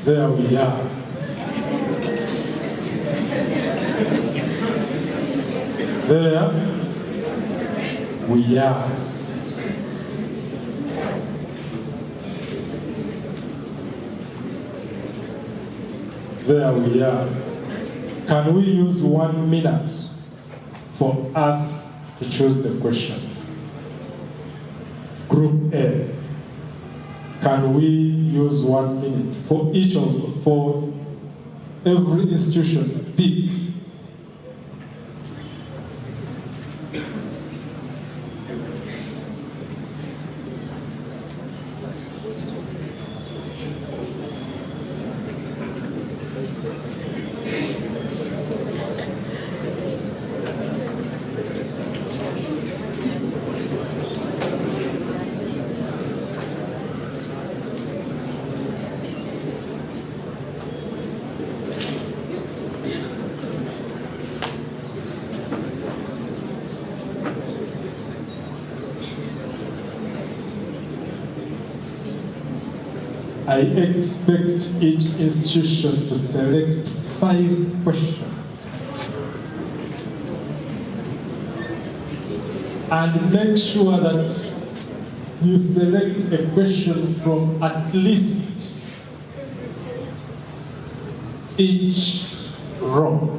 There we are. There we are. There we are. Can we use 1 minute for us to choose the questions? Group A. Can we use 1 minute for for every institution? Pick. I expect each institution to select 5 questions and make sure that you select a question from at least each row.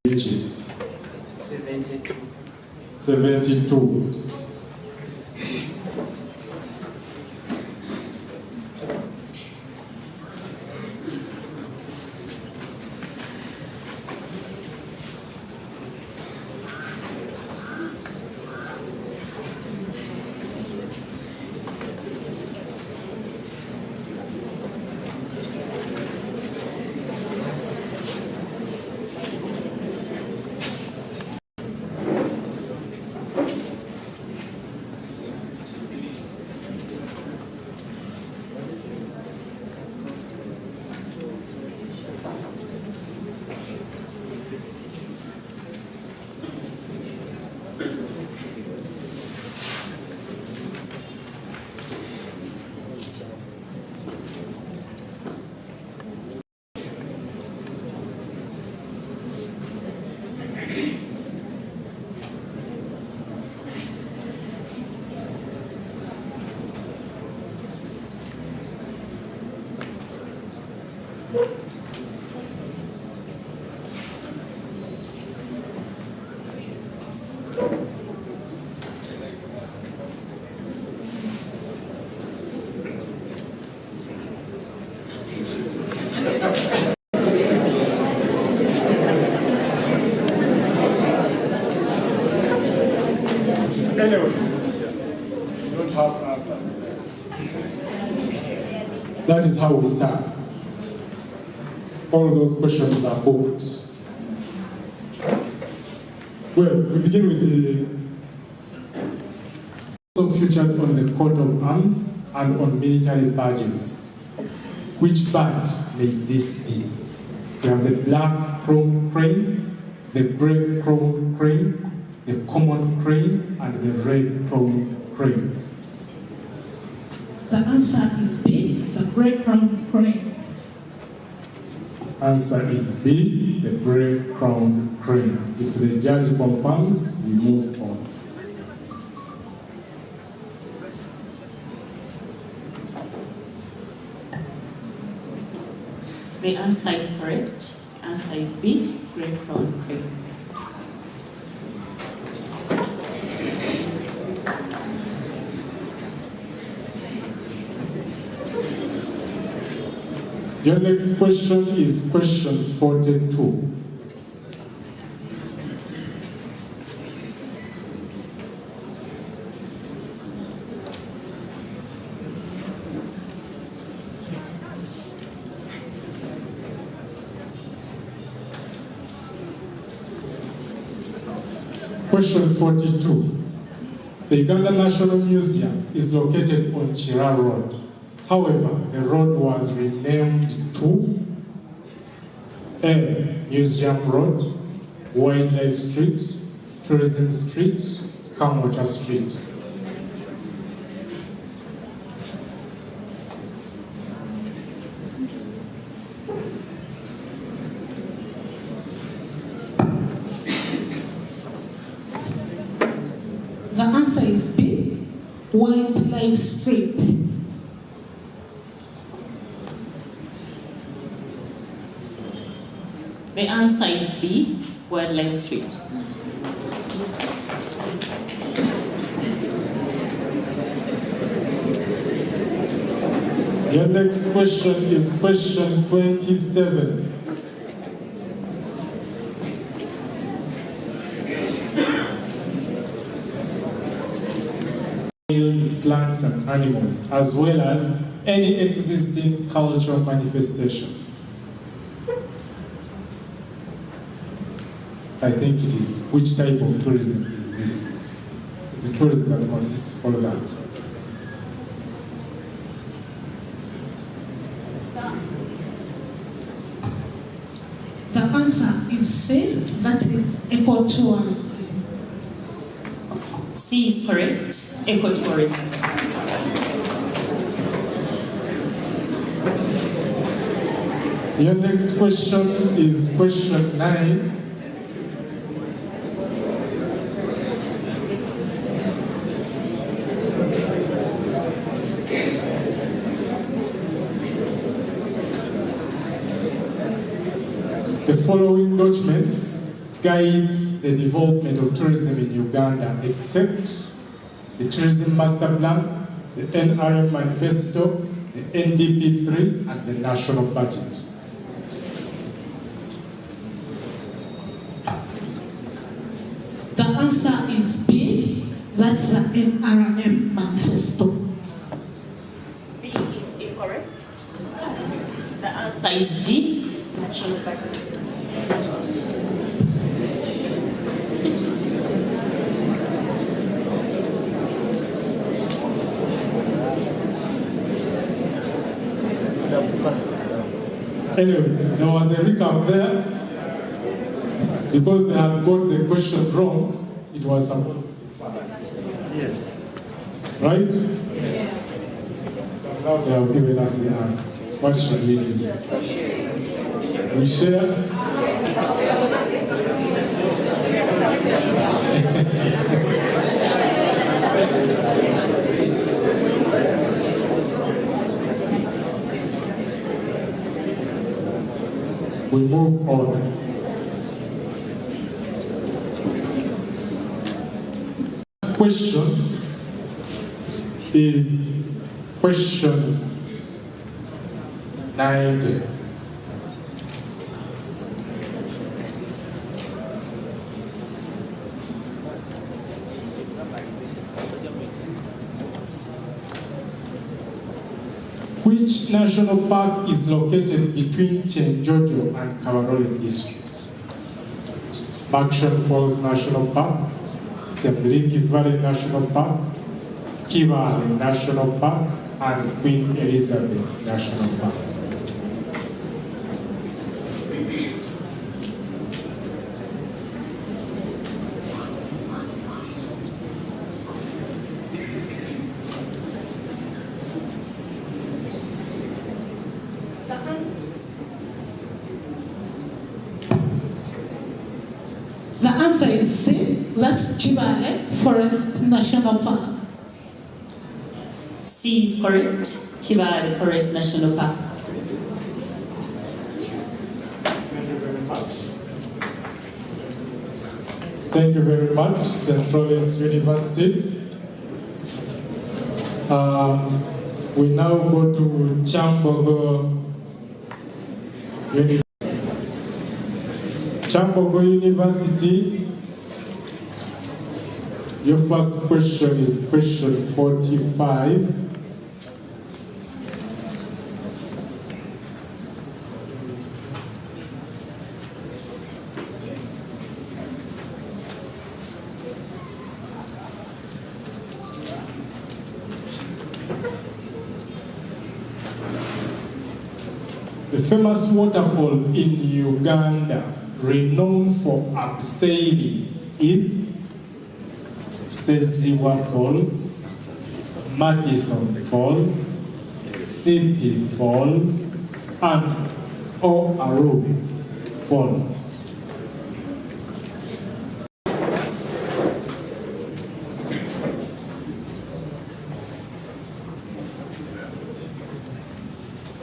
Richard. 72. Anyway, you don't have answers. That is how we start. All those questions are booked. Well, we begin with the also featured on the coat of arms and on military badges. Which badge may this be? We have the black chrome crane, the grey chrome crane, the common crane, and the red chrome crane. The answer is B, the grey crown crane. Answer is B, the grey crown crane. If the judge confirms, we move on. The answer is correct. Answer is B, grey crown crane. Your next question is question 42. Question 42. The Uganda National Museum is located on Chira Road. However, the road was renamed to A. Museum Road, Wildlife Street, Tourism Street, Kamwata Street. The answer is B, Wildlife Street. The answer is B, Wildlife Street. Your next question is question 27. Wild plants and animals, as well as any existing cultural manifestations. I think it is which type of tourism is this? The tourism that consists of that. The answer is C, that is ecotourism. C is correct, ecotourism. Your next question is question 9. The following documents guide the development of tourism in Uganda, except the Tourism Master Plan, the NRM Manifesto, the NDP3, and the National Budget. The answer is B, that's the NRM Manifesto. B is incorrect. The answer is D, National Budget. Anyway, there was a recap there. Because they had got the question wrong, it was supposed to be fast. Yes. Right? Yes. Now they have given us the answer. What should we do? We share? We move on. Question is question 90. Which national park is located between Chenjojo and Kawarole district? Bakshan Falls National Park, Semliki Valley National Park, Kivale National Park, and Queen Elizabeth National Park. The answer is C, that's Chibale Forest National Park. C is correct, Chibale Forest National Park. Thank you very much, Centralis University. We now go to Chambogo University. Chambogo University, your first question is question 45. famous waterfall in Uganda, renowned for abseiling, is Seziwa Falls, Madison Falls, Sipi Falls, and Oaru Falls.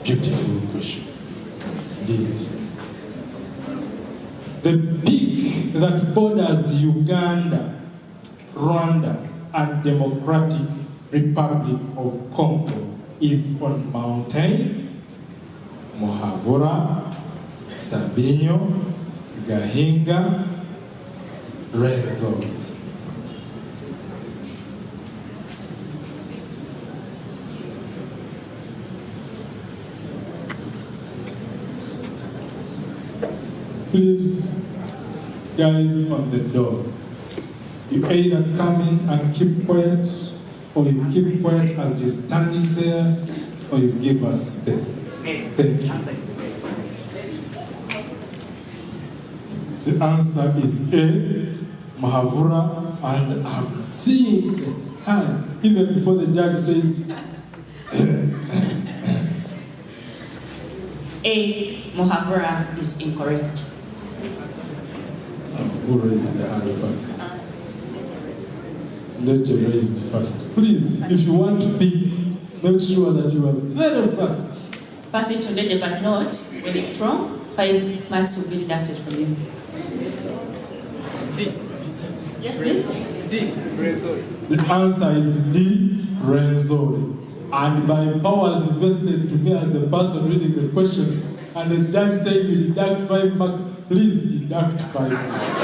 Beautiful question. Indeed. The peak that borders Uganda, Rwanda, and Democratic Republic of Congo is on Mountain Muhabura, Sabinyo, Gahinga, Renzo. Please, guys on the door, you either come in and keep quiet, or you keep quiet as you're standing there, or you give us space. Thank you. The answer is A, Mahavura, and I'm seeing the hand even before the judge says A, Muhabura is incorrect. Who raised the hand first? Let you raise the first. Please, if you want to pick, make sure that you are very first. Pass it to Dede, but note, when it's wrong, 5 marks will be deducted from you. D. Yes, please? D. Renzori. The answer is D. Renzori. And by powers invested to me as the person reading the questions, and the judge saying you deduct 5 marks, please deduct 5 marks.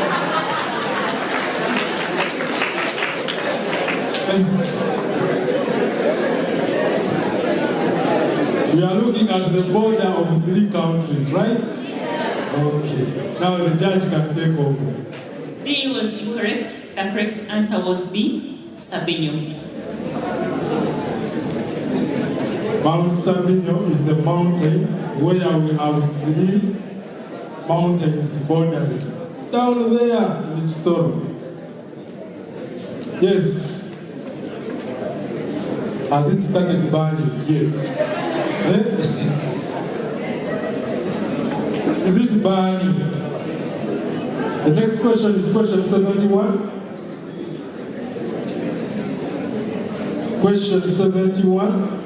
We are looking at the border of 3 countries, right? Okay. Now the judge can take over. D was incorrect. The correct answer was B, Sabinyo. Mount Sabinyo is the mountain where we have 3 mountains bordering. Down there, which sorrow. Yes. Has it started burning yet? Is it burning? The next question is question 71. Question 71.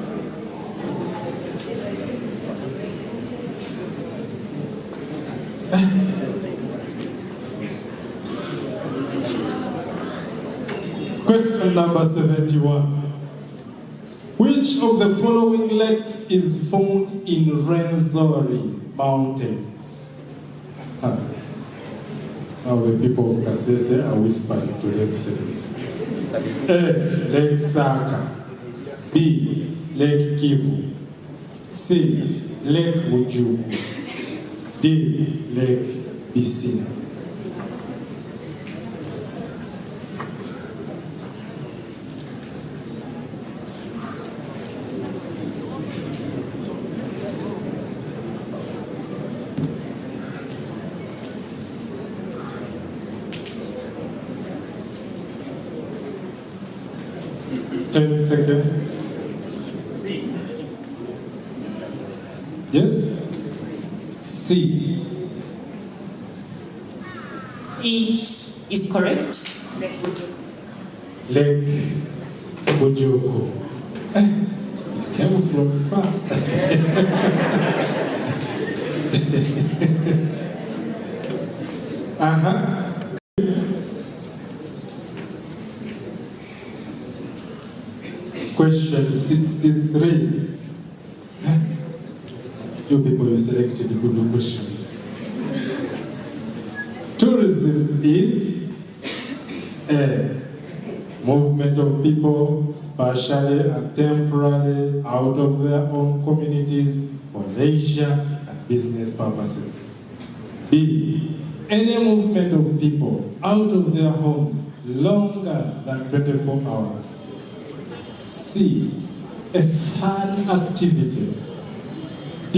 Question number 71. Which of the following lakes is found in Rwenzori Mountains? Now the people of Kasese are whispering to themselves. A. Lake Saka. B. Lake Kivu. C. Lake Bujuku. D. Lake Bisina. Seconds. C. Yes? C. C is correct. Lake Bujuku. It came from far. Question 63. You people, you selected good questions. Tourism is a movement of people spatially and temporarily out of their own communities for leisure and business purposes. B. Any movement of people out of their homes longer than 24 hours. C. A fun activity. D.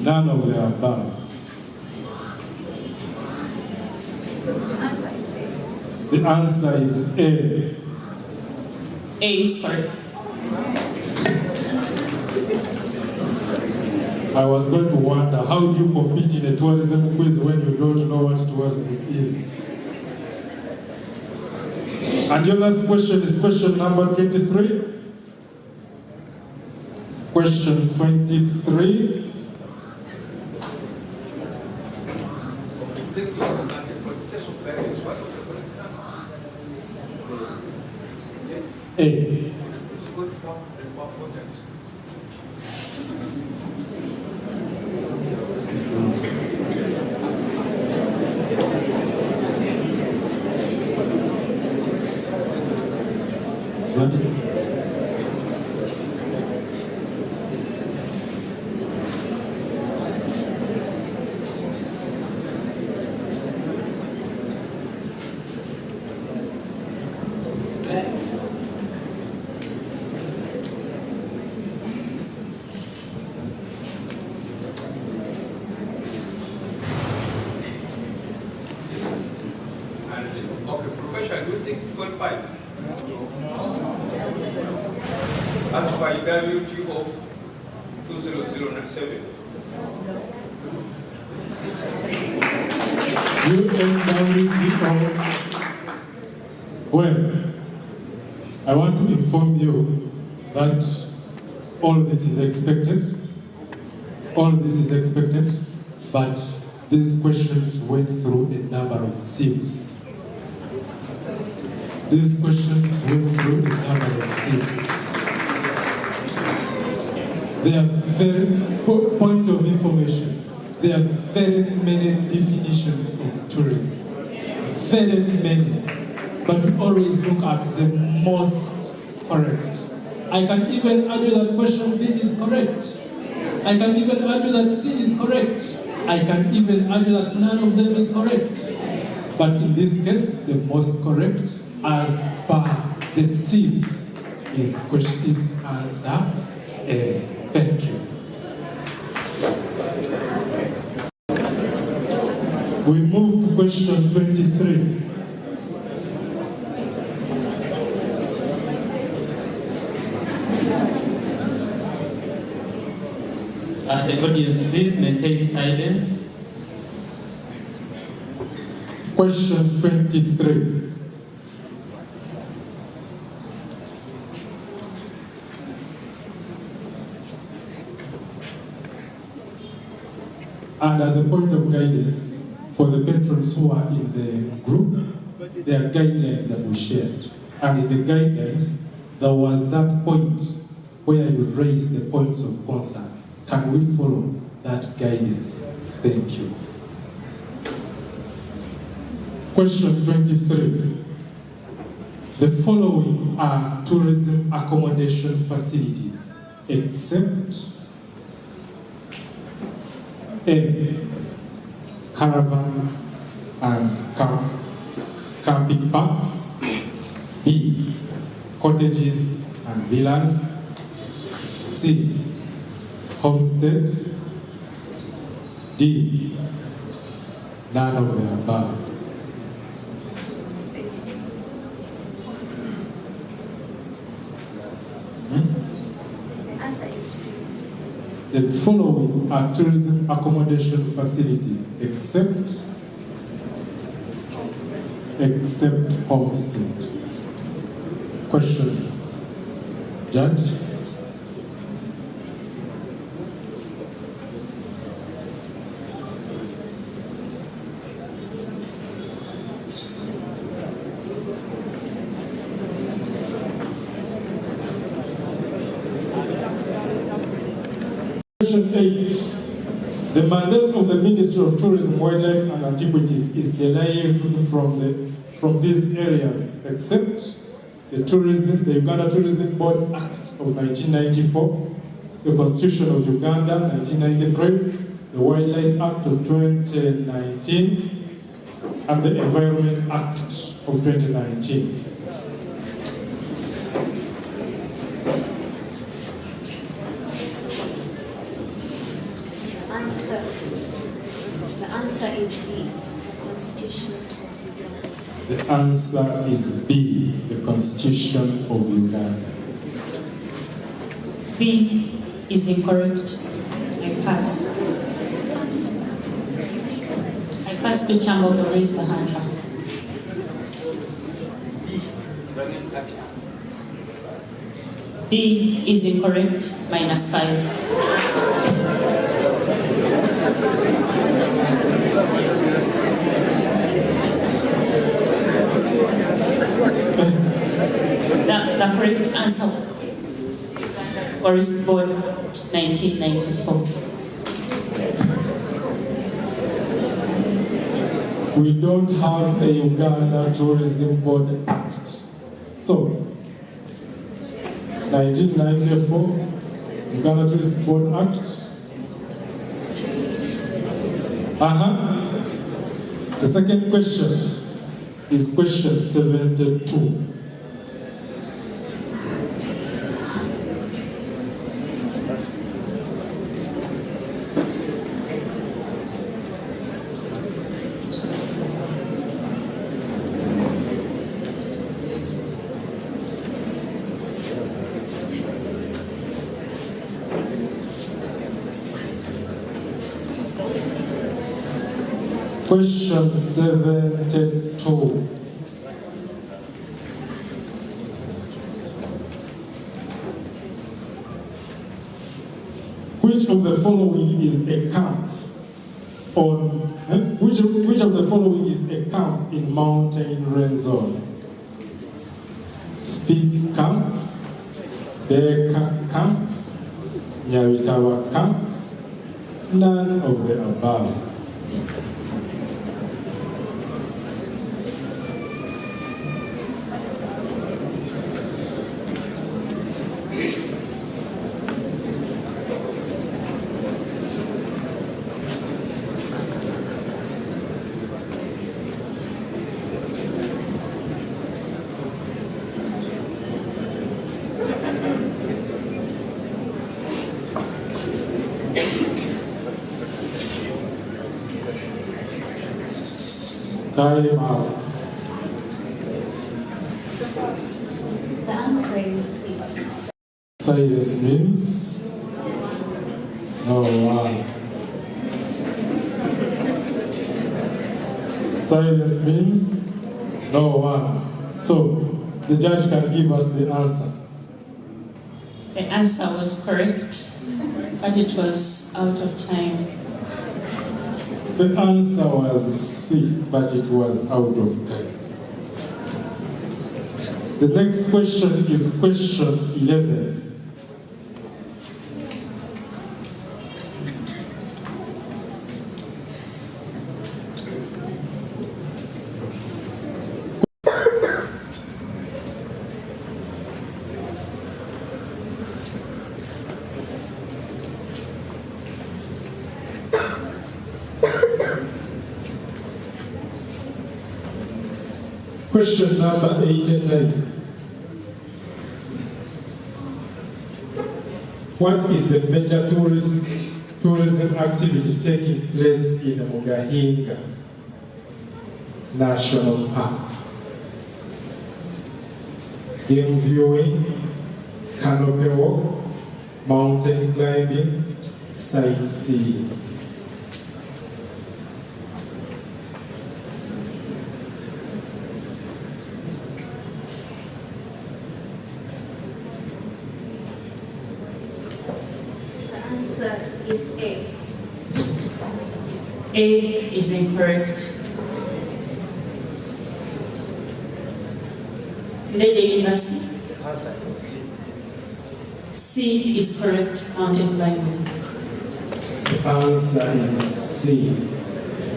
None of the above. The answer is A. A is correct. I was going to wonder, how do you compete in a tourism quiz when you don't know what tourism is? And your last question is question number 23. Question 23. A. Okay, professional, do you think it qualifies? As per WTO 20097. UNWTO. Well, I want to inform you that all this is expected. All this is expected, but these questions went through a number of sieves. These questions went through a number of sieves. There are point of information. There are very many definitions of tourism. Very many. But we always look at the most correct. I can even argue that question B is correct. I can even argue that C is correct. I can even argue that none of them is correct. But in this case, the most correct, as per the C, is answer A. Thank you. We move to question 23. The audience, please maintain silence. Question 23. And as a point of guidance, for the patrons who are in the group, there are guidelines that we shared. And in the guidelines, there was that point where you raise the points of concern. Can we follow that guidance? Thank you. Question 23. The following are tourism accommodation facilities, except A, caravan and camping parks. B, cottages and villas. C, homestead. D, none of the above. The following are tourism accommodation facilities, except homestead. Question. Judge? Question 8. The mandate of the Ministry of Tourism, Wildlife and Antiquities is derived from these areas, except the Uganda Tourism Board Act of 1994, the Constitution of Uganda 1993, the Wildlife Act of 2019, and the Environment Act of 2019. Answer answer is B, Constitution of Uganda. The answer is B, the Constitution of Uganda. B is incorrect. I pass. I pass to Chambo to raise the hand first. D is incorrect, -5. The correct answer Forest Board 1994. We don't have a Uganda Tourism Board Act. So, 1994, Uganda Tourism Board Act. The second question is question 72. Question 72. Which of the following is a camp which of the following is a camp in mountain rain zone? Speak Camp, Beka Camp, Nyawitawa Camp, none of the above. Time out. The answer is C. Silence means no one. Silence means no one. So the judge can give us the answer. The answer was correct, but it was out of time. The answer was C, but it was out of time. The next question is question 11. Question number 89. What is the major tourism activity taking place in Mugahinga National Park? Game viewing, canopy walk, mountain climbing, sightseeing. Is A. A is incorrect. Lady University. C is correct, mountain climbing. The answer is C,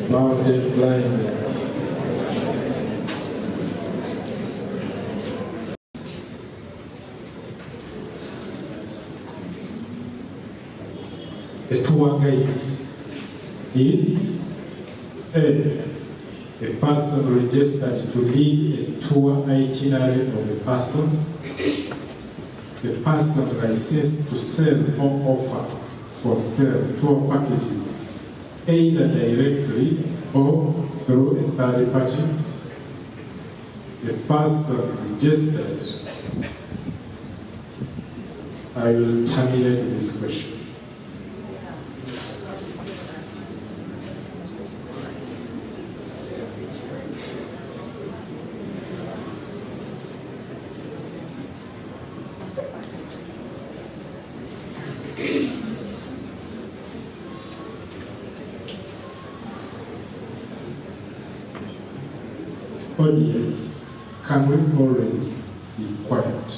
mountain climbing. The tour guide is a person registered to lead a tour itinerary of the person licensed to sell or offer for sale tour packages either directly or through a third party, the person registered, I will terminate this question. Audience, can we always be quiet?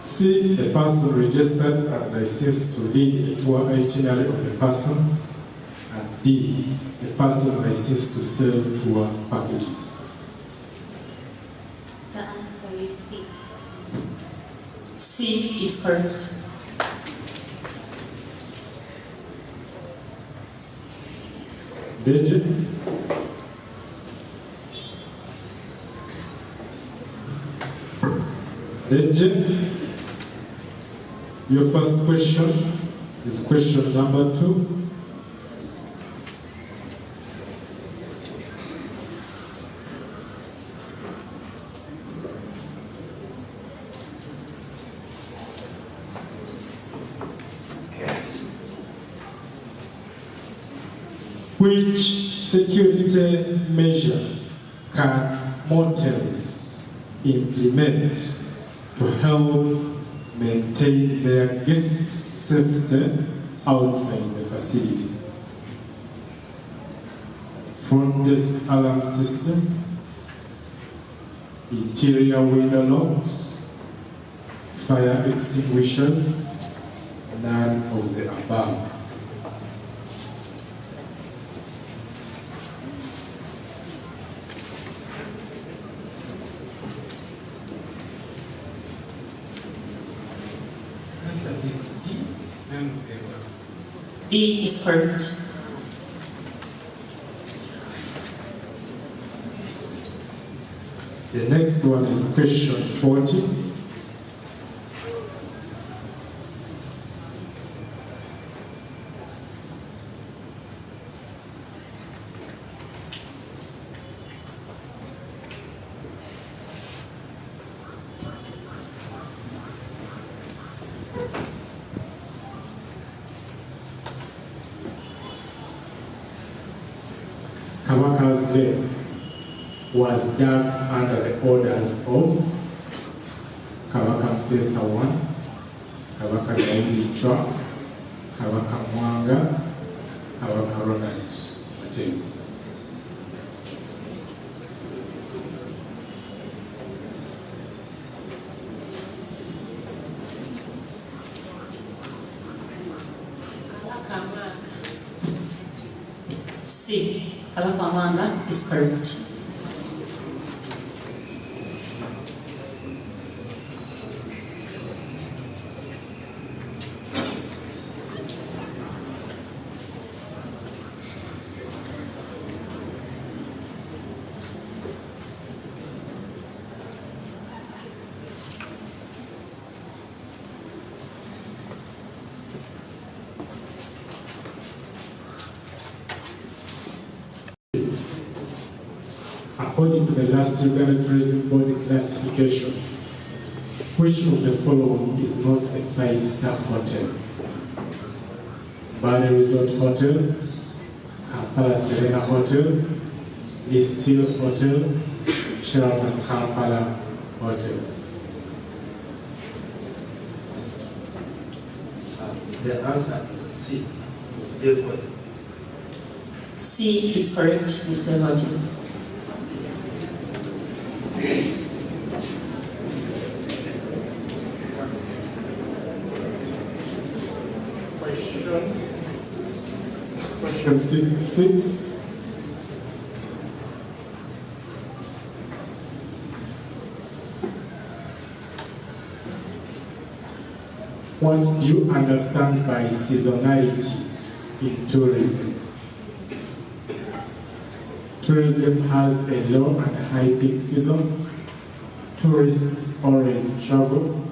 C, the person registered and licensed to lead a tour itinerary of the person, and D, the person licensed to sell tour packages. The answer is C. C is correct. Benji? Benji? Your first question is question number 2. Which security measure can motels implement to help maintain their guests' safety outside the facility? Front desk alarm system, interior window locks, fire extinguishers, none of the above. B is correct. The next one is question 40. Kabaka's grave was dug under the orders of Kabaka Mpesa I, Kabaka Daudi Chwa, Kabaka Mwanga, Kabaka Ronald Mateo. C, Kabaka is correct. According to the last Uganda Tourism Board classifications, which of the following is not a 5-star hotel? Bali Resort Hotel, Kampala Serena Hotel, Steel Hotel, Sheraton Kampala Hotel. The answer is C. Steel Hotel. C is correct, Mr. Martin. Question 6. What do you understand by seasonality in tourism? Tourism has a low and high peak season. Tourists always travel.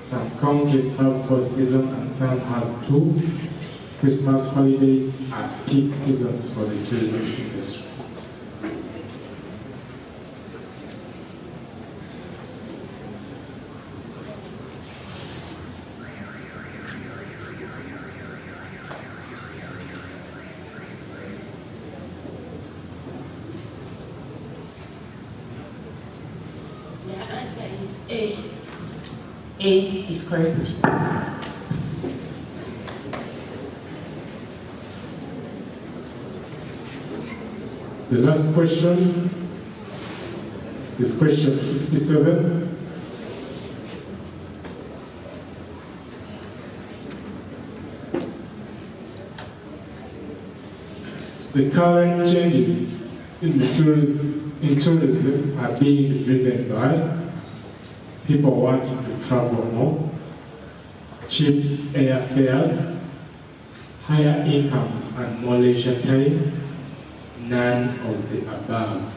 Some countries have 4 seasons and some have 2. Christmas holidays are peak seasons for the tourism industry. The answer is A. A is correct. The last question is question 67. The current changes in tourism are being driven by people wanting to travel more, cheap airfares, higher incomes and more leisure time, none of the above.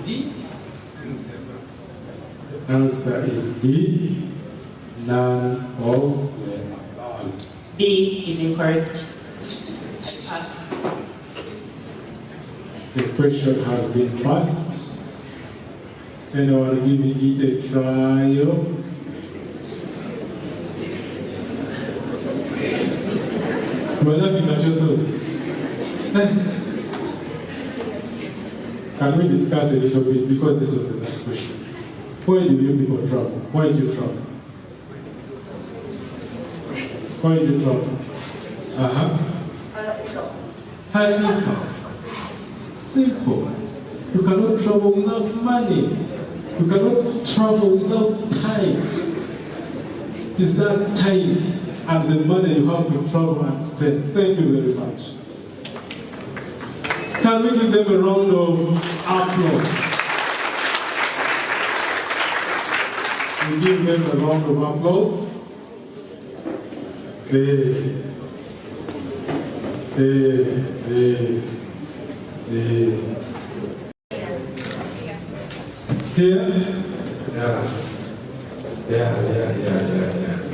D. Answer is D, none of the above. B is incorrect. Pass. The question has been passed. Anyone giving it a trial? You're laughing at yourselves. Can we discuss a little bit, because this was the last question. Why do you people travel? Why do you travel? Why do you travel? High incomes. Simple. You cannot travel without money. You cannot travel without time. It is that time and the money you have to travel and spend. Thank you very much. Can we give them a round of applause? We give them a round of applause. Here? Yeah.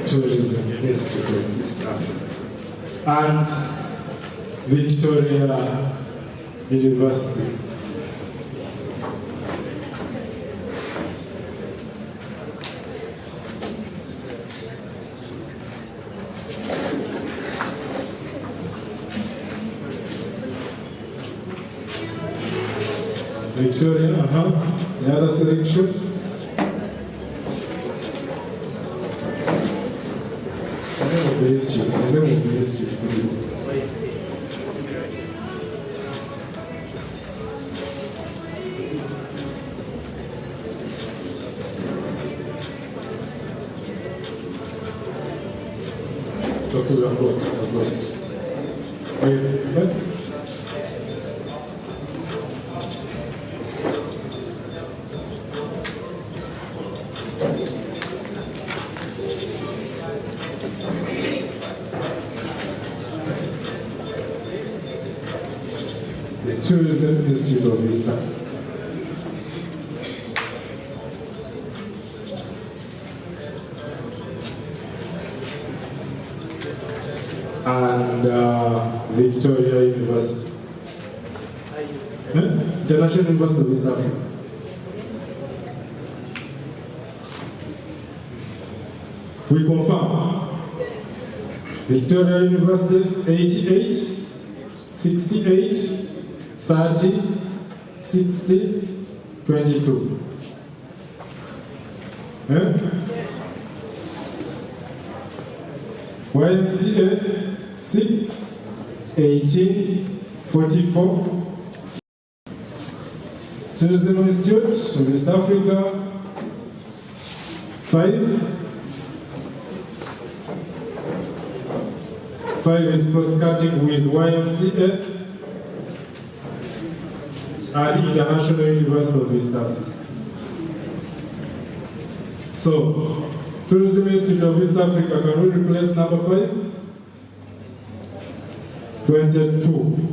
Tourism Institute of East Africa. And Victoria University. Victoria, the other selection. The name of the institute, please. Okay, we are good. Wait. The Tourism Institute of East Africa. And Victoria University. International University of East Africa. We confirm. Victoria University, 88, 68, 30, 60, 22. YMCA 6, 18, 44. Tourism Institute of East Africa 5. 5 is cross-cutting with YMCA. and International University of East Africa. So, Tourism Institute of East Africa, can we replace number 5? 22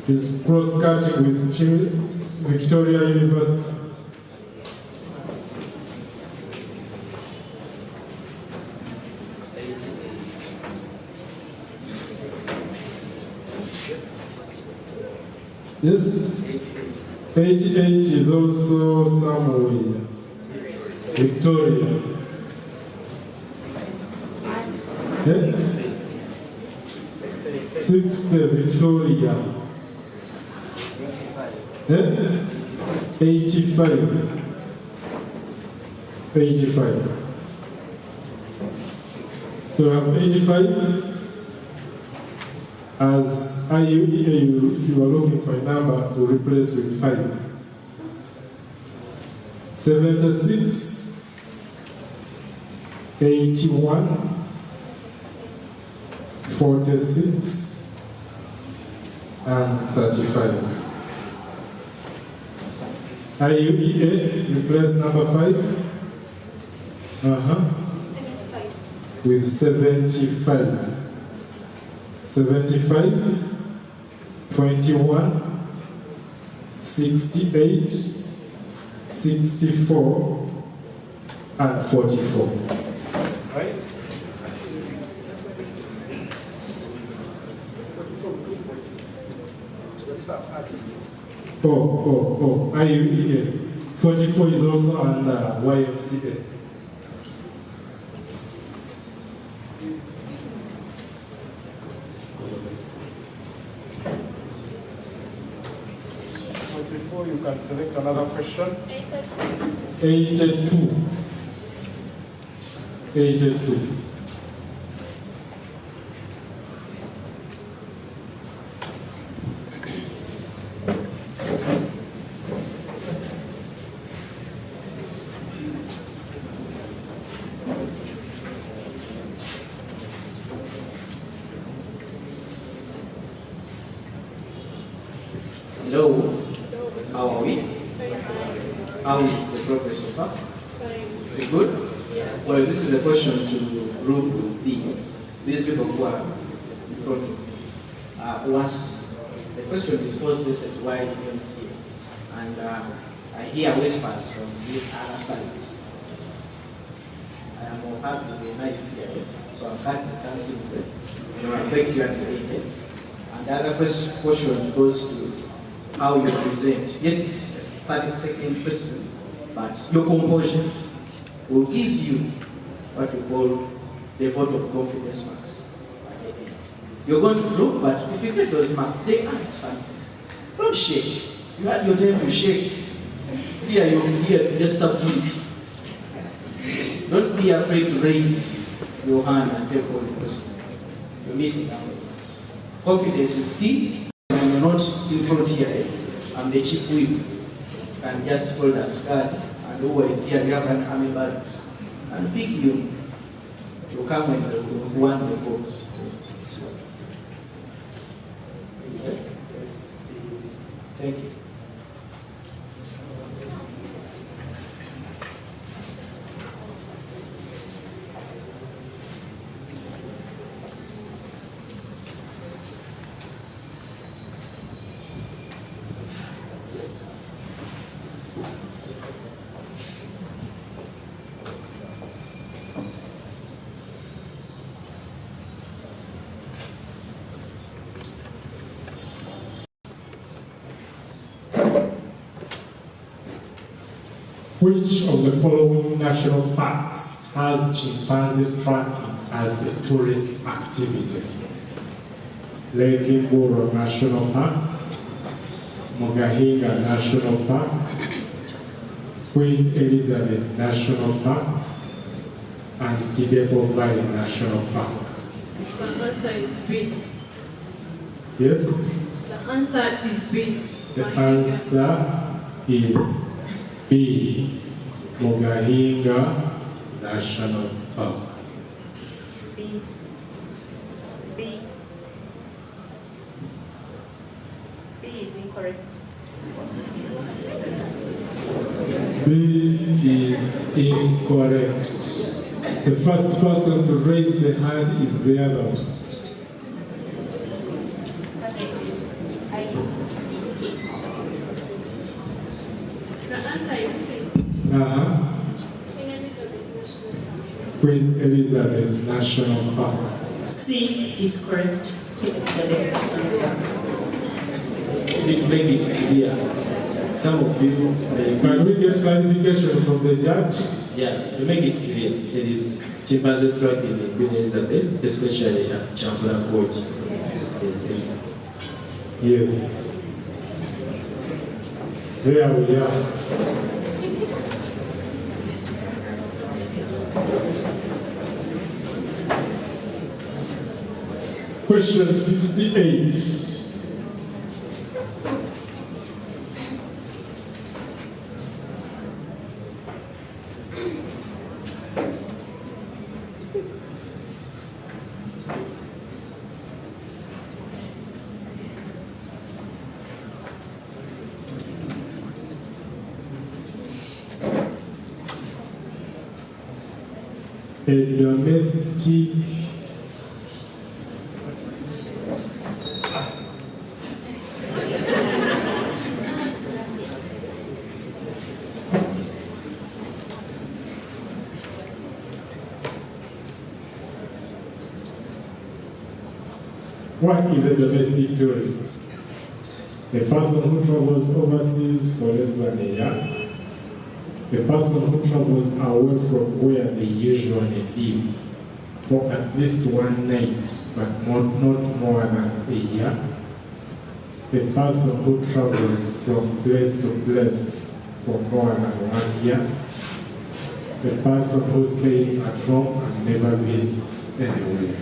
is cross-cutting with Victoria University. Yes, 88 is also somewhere. Victoria. Yes? 60 Victoria. 85. 85. So we have 85. As you are looking for a number to replace with 5. 76, 81, 46, and 35. IUEA, replace number 5. With 75. 75, 21, 68, 64, and 44. Right? IUEA. 44 is also under YMCA. Before you can select another question. 82. 82. Hello. How are we? How is the progress so far? Very good? Well, this is a question to Group B. These people who are in front of once the question is posed, they said, why UNC? And I hear whispers from this other side. I am happy with night here, so I'm happy to affect you and the And the other question goes to how you present. Yes, it's a 30-second question, but your composure will give you what we call the vote of confidence marks. You're going to do, but if you get those marks, they add something. Don't shake. You had your time to shake. Here you're here to just submit. Don't be afraid to raise your hand and take all the question. You're missing out. Confidence is key. And you're not in front here. I'm the chief whip. And just hold us guard and always here we have an army barracks. And pick you. You come when you've won the vote. Thank you. Which of the following national parks has chimpanzee tracking as a tourist activity? Lake Ngoro National Park, Mugahinga National Park, Queen Elizabeth National Park, and Kidepo Valley National Park. The answer is B. Yes? The answer is B. The answer is B. Mugahinga National Park. C. B. B is incorrect. B is incorrect. The first person to raise the hand is the other one. The answer is C. Queen Elizabeth National Park. C is correct. Please make it clear. Some of you, Can we get clarification from the judge? yeah, to make it clear, there is chimpanzee plug in the Queen Elizabeth, especially at Chambula Coach. Yes. There we are. Question 68. A domestic What is a domestic tourist? A person who travels overseas for less than a year. A person who travels away from where they usually live for at least one night, but not more than a year. A person who travels from place to place for more than 1 year. A person who stays at home and never visits anywhere.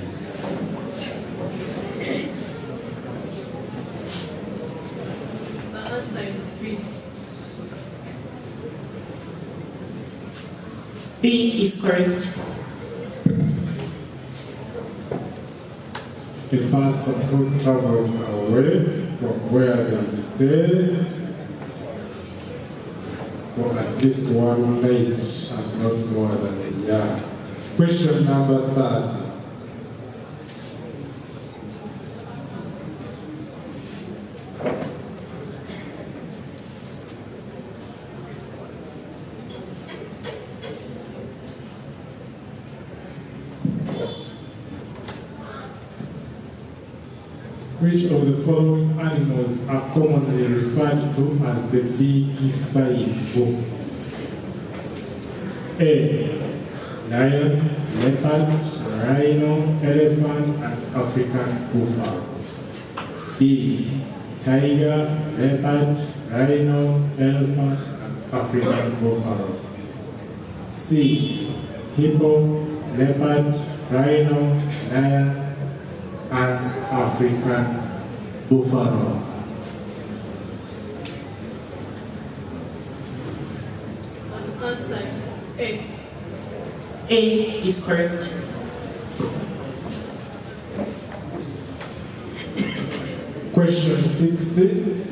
The answer is B. B is correct. A person who travels away from where they stay for at least one night and not more than a year. Question number 30. Which of the following animals are commonly referred to as the Big Five? A. Lion, leopard, rhino, elephant, and African buffalo. B. Tiger, leopard, rhino, elephant, and African buffalo. C. Hippo, leopard, rhino, lion, and African buffalo. The answer is A. A is correct. Question 60.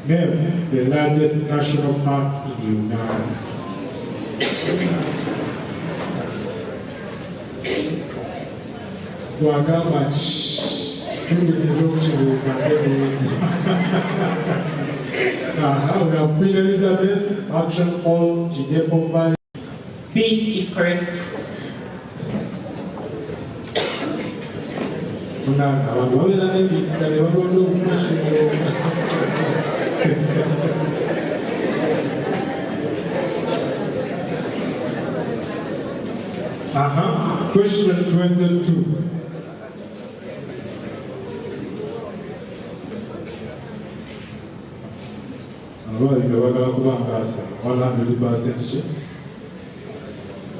Name the largest national park in Uganda. Wagama, we have Queen Elizabeth, Action Falls, Jidepo Valley. B is correct. Question 22.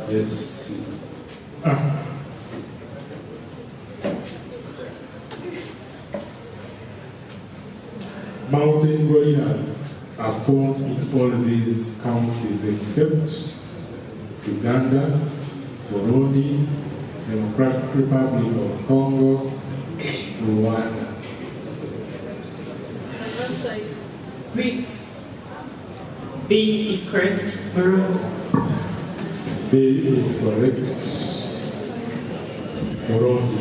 Yes. Mountain gorillas are found in all these countries except Uganda, Burundi, Democratic Republic of Congo, Rwanda. The answer is B. B is correct. Burundi. B is correct. Burundi.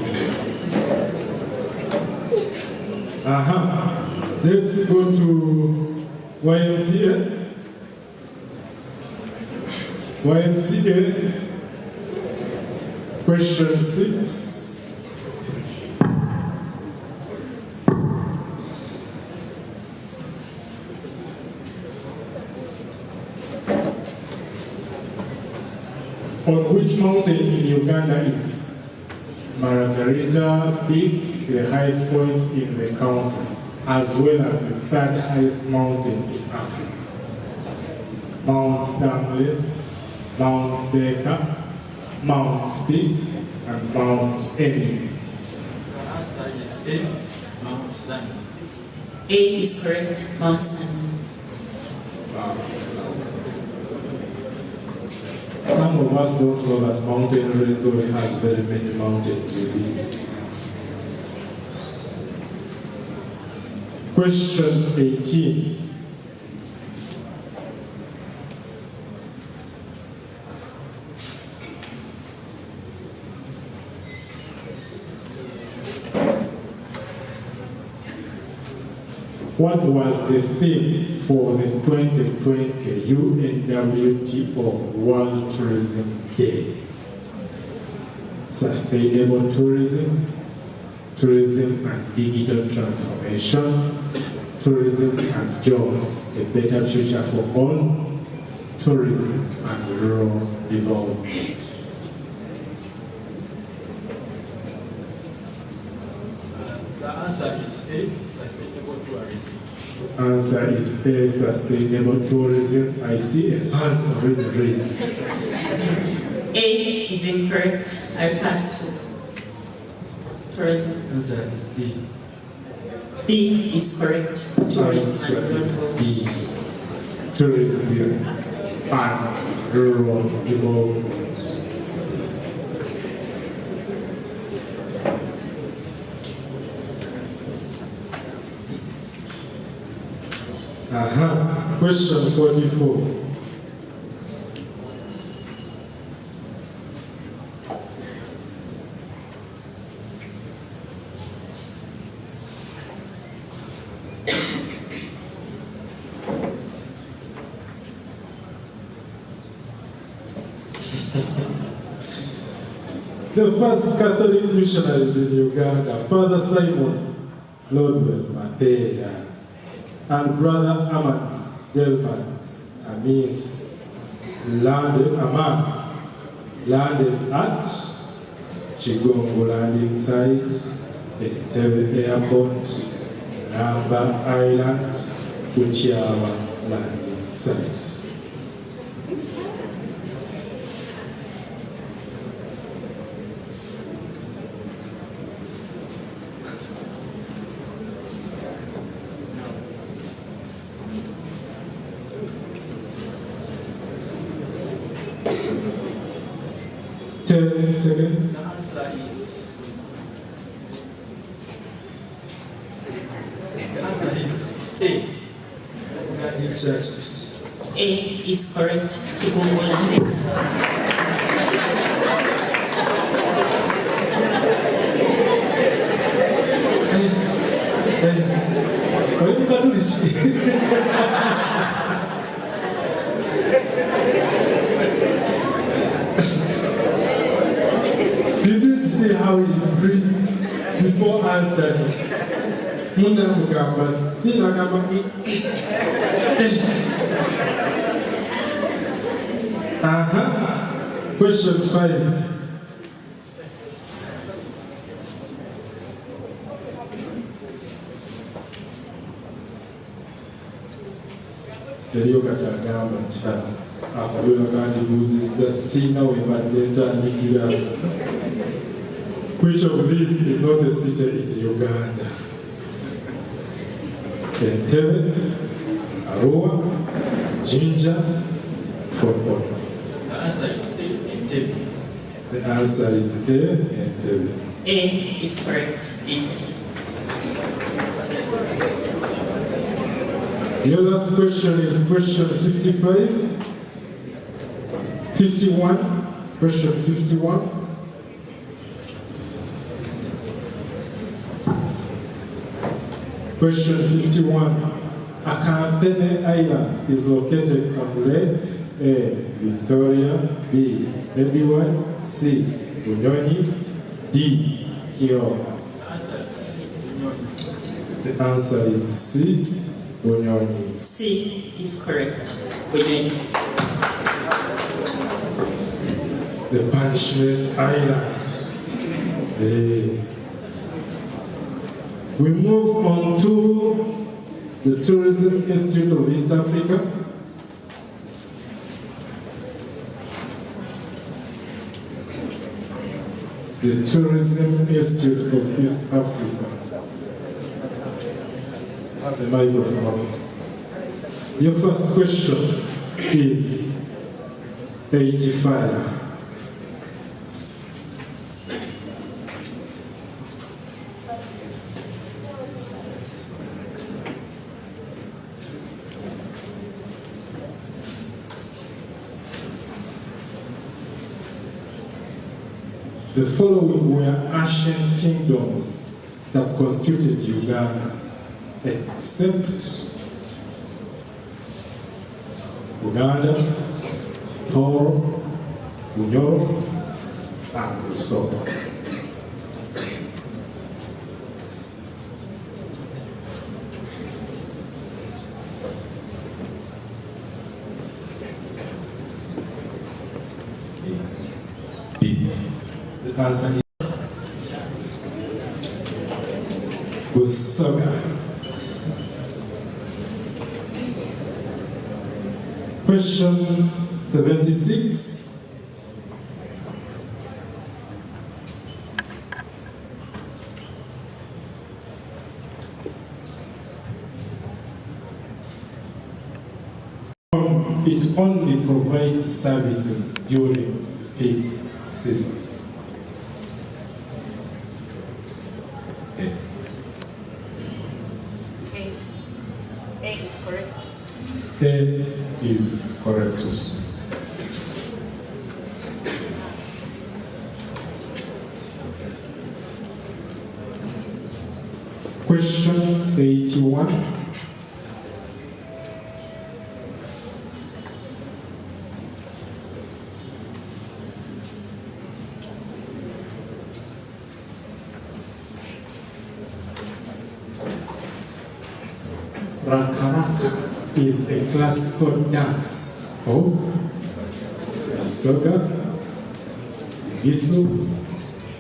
Let's go to YMCA. YMCA. Question 6. On which mountain in Uganda is Margarita Peak, the highest point in the country, as well as the third highest mountain in Africa? Mount Stanley, Mount Baker, Mount Speke, and Mount Eni. The answer is A, Mount Stanley. A is correct. Mount Stanley. Mount Stanley. Some of us don't know that mountain range only has very many mountains within it. Question 18. What was the theme for the 2020 UNWTO World Tourism Day? Sustainable tourism, tourism and digital transformation, tourism and jobs, a better future for all, tourism and rural development. The answer is A, sustainable tourism. Answer is A, sustainable tourism. I see a hand already raised. A is incorrect. I passed to tourism. Answer is B. B is correct. Tourism Answer and is rural. B, tourism and rural development. Question 44. The first Catholic missionaries in Uganda, Father Simon Lodwell Matea and Brother Amans Gelmans landed at Chigongo landing site, Entebbe Airport, Namba Island, Kuchiawa landing site. Seconds. The answer is A. A is correct. Chigongo landing site. Are you Catholic? Did you see how he breathed before answering? Munda mugamba sina kama Question 5. Eriyo kati agamba nti akabeera kandibuuzizza singa we badde ntandikira. Which of these is not a city in Uganda? Entebbe, Arua, Jinja, Fort Portal. The answer is A, Entebbe. The answer is A and A is correct. Your last question is question 55. 51. Question 51. Question 51. Akantene Island is located on Lake A. Victoria, B. Everyone, C. Bunyoni, D. Kiowa. The answer is C. Bunyoni. C is correct. Bunyoni. The Punishment Island. We move on to the Tourism Institute of East Africa. The Tourism Institute of East Africa. The microphone. Your first question is 85. The following were ancient kingdoms that constituted Uganda, except Uganda, Toro, Bunyoro, and Lesotho. The answer was Soga. Question 76. It only provides services during peak season. A is correct. A is correct. Question 81. Rakaraka is a classical dance of the Soga, Gisu,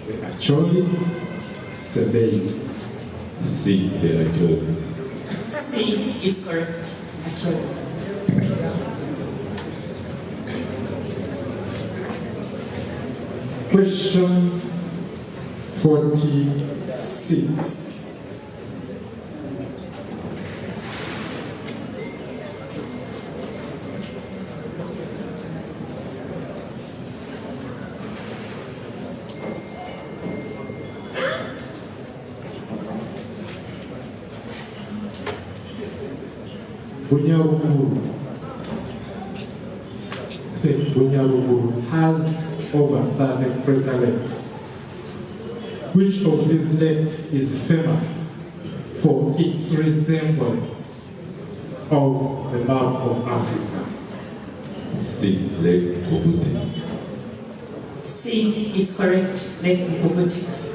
the Acholi, Sebei. C, the Acholi. C is correct. Acholi. Question 46. Bunyaruguru has over 30 crater lakes. Which of these lakes is famous for its resemblance of the map of Africa? C, Lake Obuti. C is correct. Lake Obuti.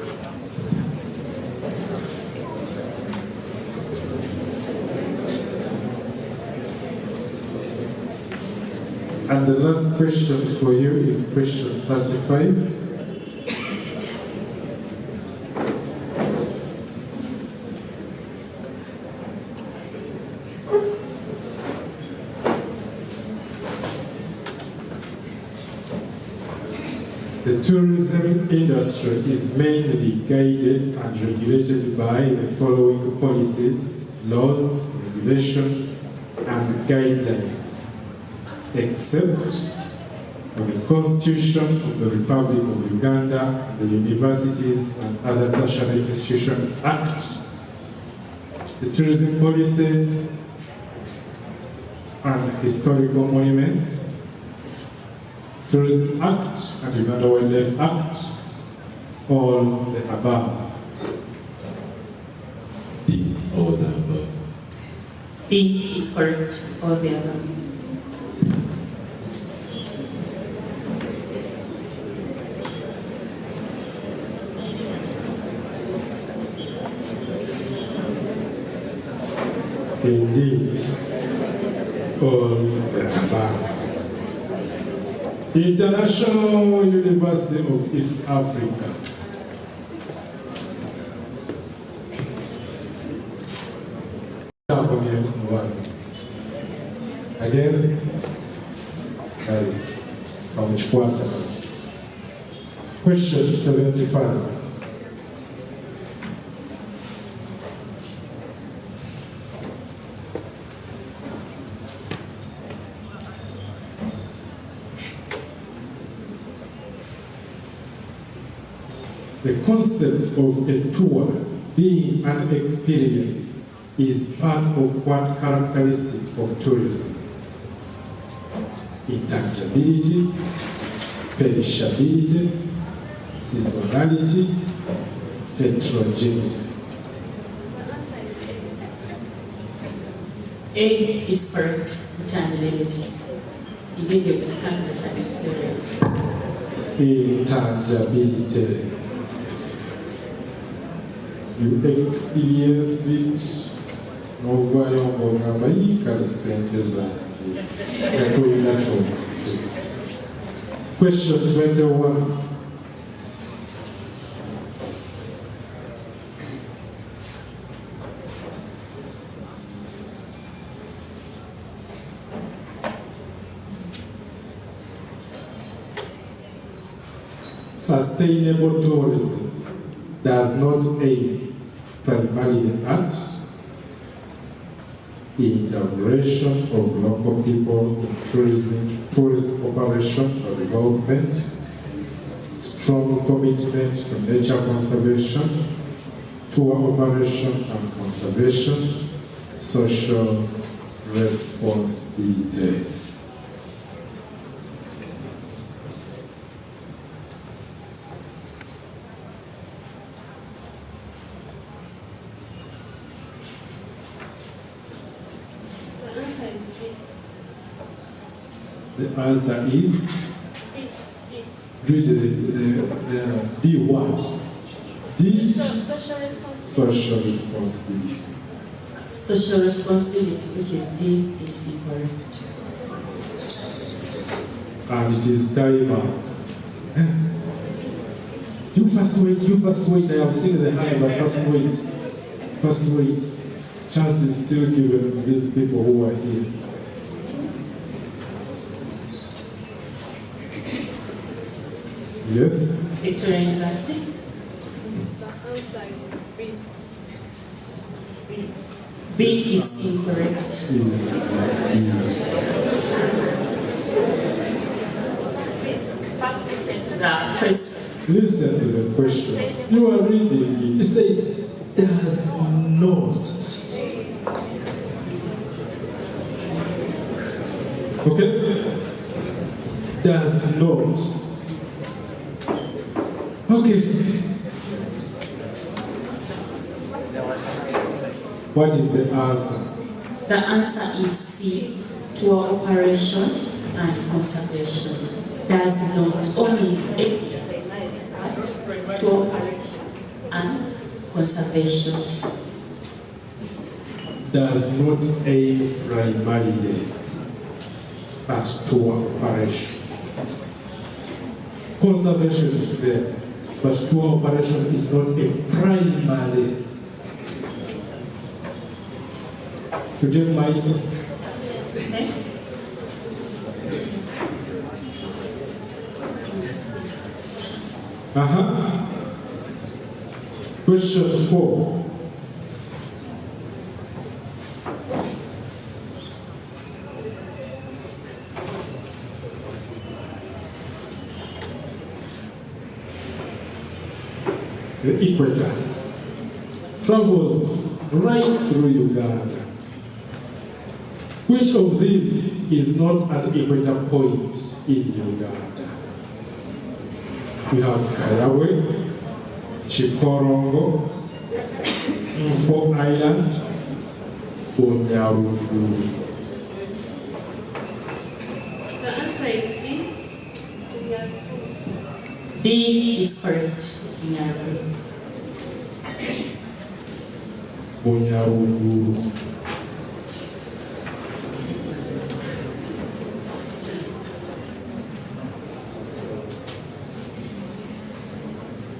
And the last question for you is question 35. The tourism industry is mainly guided and regulated by the following policies, laws, regulations, and guidelines, except of the Constitution of the Republic of Uganda, the Universities and Other Tertiary Institutions Act, the Tourism Policy and Historical Monuments, Tourism Act and Uganda Wildlife Act, all the above. D, all the above. B is correct, all the above. Indeed, all the above. International University of East Africa. Against question 75. The concept of a tour being an experience is part of what characteristic of tourism? Intangibility, perishability, seasonality, heterogeneity. A is correct, intangibility. You need to encounter an experience. Intangibility. You experience it, novayo ngogamba yikali sente zange. Question 21. Sustainable tourism does not aim primarily at integration of local people in tourism, tourist operation or development, strong commitment to nature conservation, tour operation and conservation, social responsibility. The answer is read the D word. D. Social responsibility. Social responsibility. Social responsibility, which is D, is incorrect. And it is time. You first wait. I have seen the hand, but first wait. First wait. Chance is still given to these people who are here. Yes? Victoria University. The answer is B. B is incorrect. First listen to The question. Listen to the question. You are reading it. It says, does not. Okay? Does not. Okay. What is the answer? The answer is C, tour operation and conservation. Does not only aim at tour operation and conservation. Does not aim primarily at tour operation. Conservation is there, but tour operation is not a primary. To get myself. Okay? Question 4. the equator, travels right through Uganda. Which of these is not an equator point in Uganda? We have Kayawe, Chikorongo, Mfo Island, Bunyaruguru. The answer is D. D is correct. Bunyaruguru. Bunyaruguru.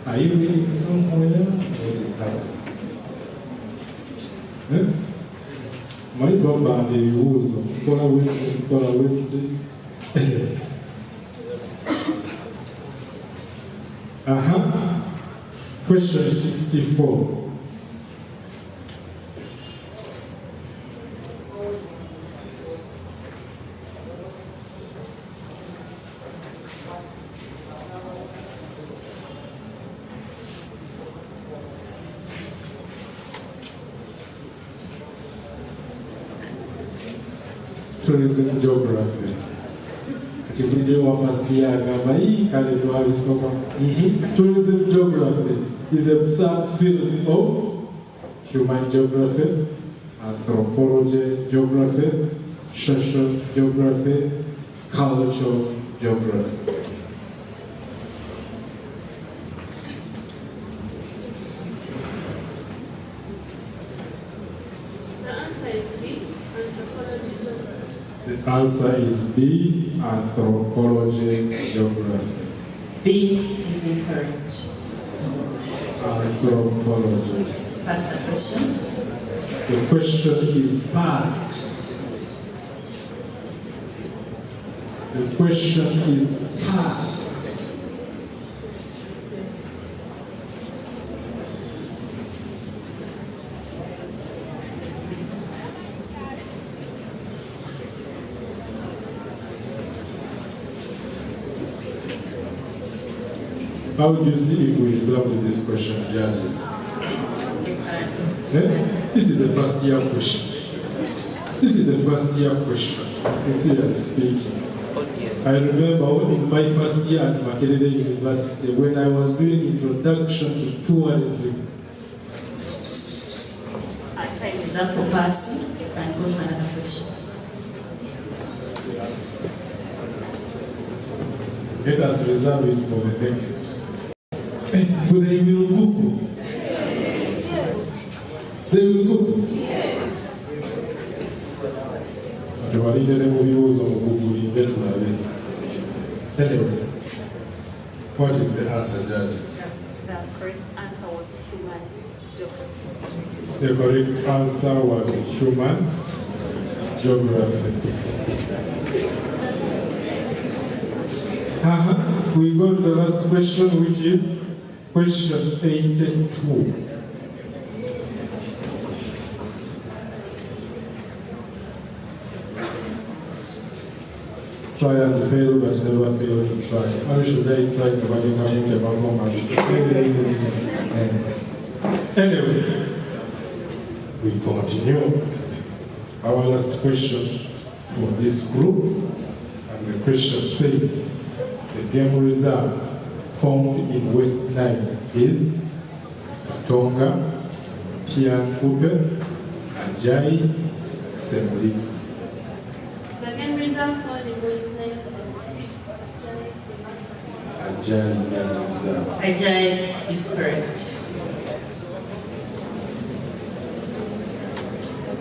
Are you reading somewhere? What is that? My Baba, the rules of following. Question 64. Tourism geography. Tourism geography is a subfield of human geography, anthropology geography, social geography, cultural geography. The answer is B, anthropology geography. B is incorrect. Anthropology. That's the question. The question is past. The question is past. How do you see if we resolve this question, judges? This is the first year question. This is the first year question. Sincerely speaking. I remember in my first year at Makerere University when I was doing introduction to tourism. Example passing, you can go to another question. Let us reserve it for the next. But they will Google. They will Google. Anyway, what is the answer, judges? The correct answer was human geography. The correct answer was human geography. We go to the last question, which is question 82. Try and fail, but never fail to try. How should I try to overcome the performance? Anyway, we continue. Our last question for this group, and the question says, the game reserve found in West Nile is Katonga, Tiankupe, Ajai, Semuli. The game reserve found in West Nile is Ajai Game Reserve. Ajay is correct.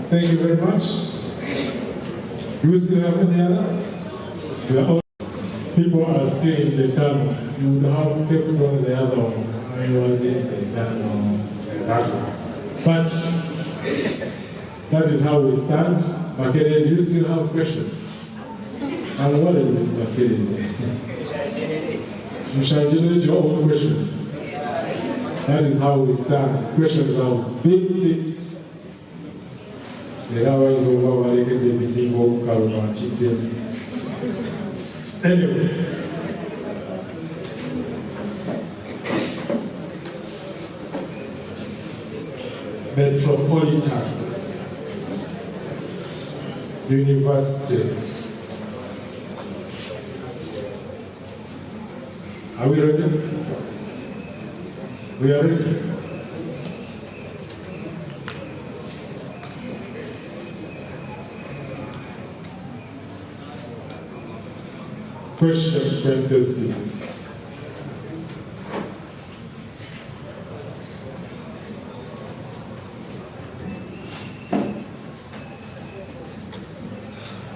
Thank you very much. Do we still have any other? We are all people are still in the tunnel. You would have kept on the other one. I was in the tunnel. But that is how we stand. Makerere, do you still have questions? I'm worried with Makerere. You shall generate your own questions. That is how we stand. Questions are big. The other is over the single Kaluma. Anyway, Metropolitan University. Are we ready? We are ready. Question 26.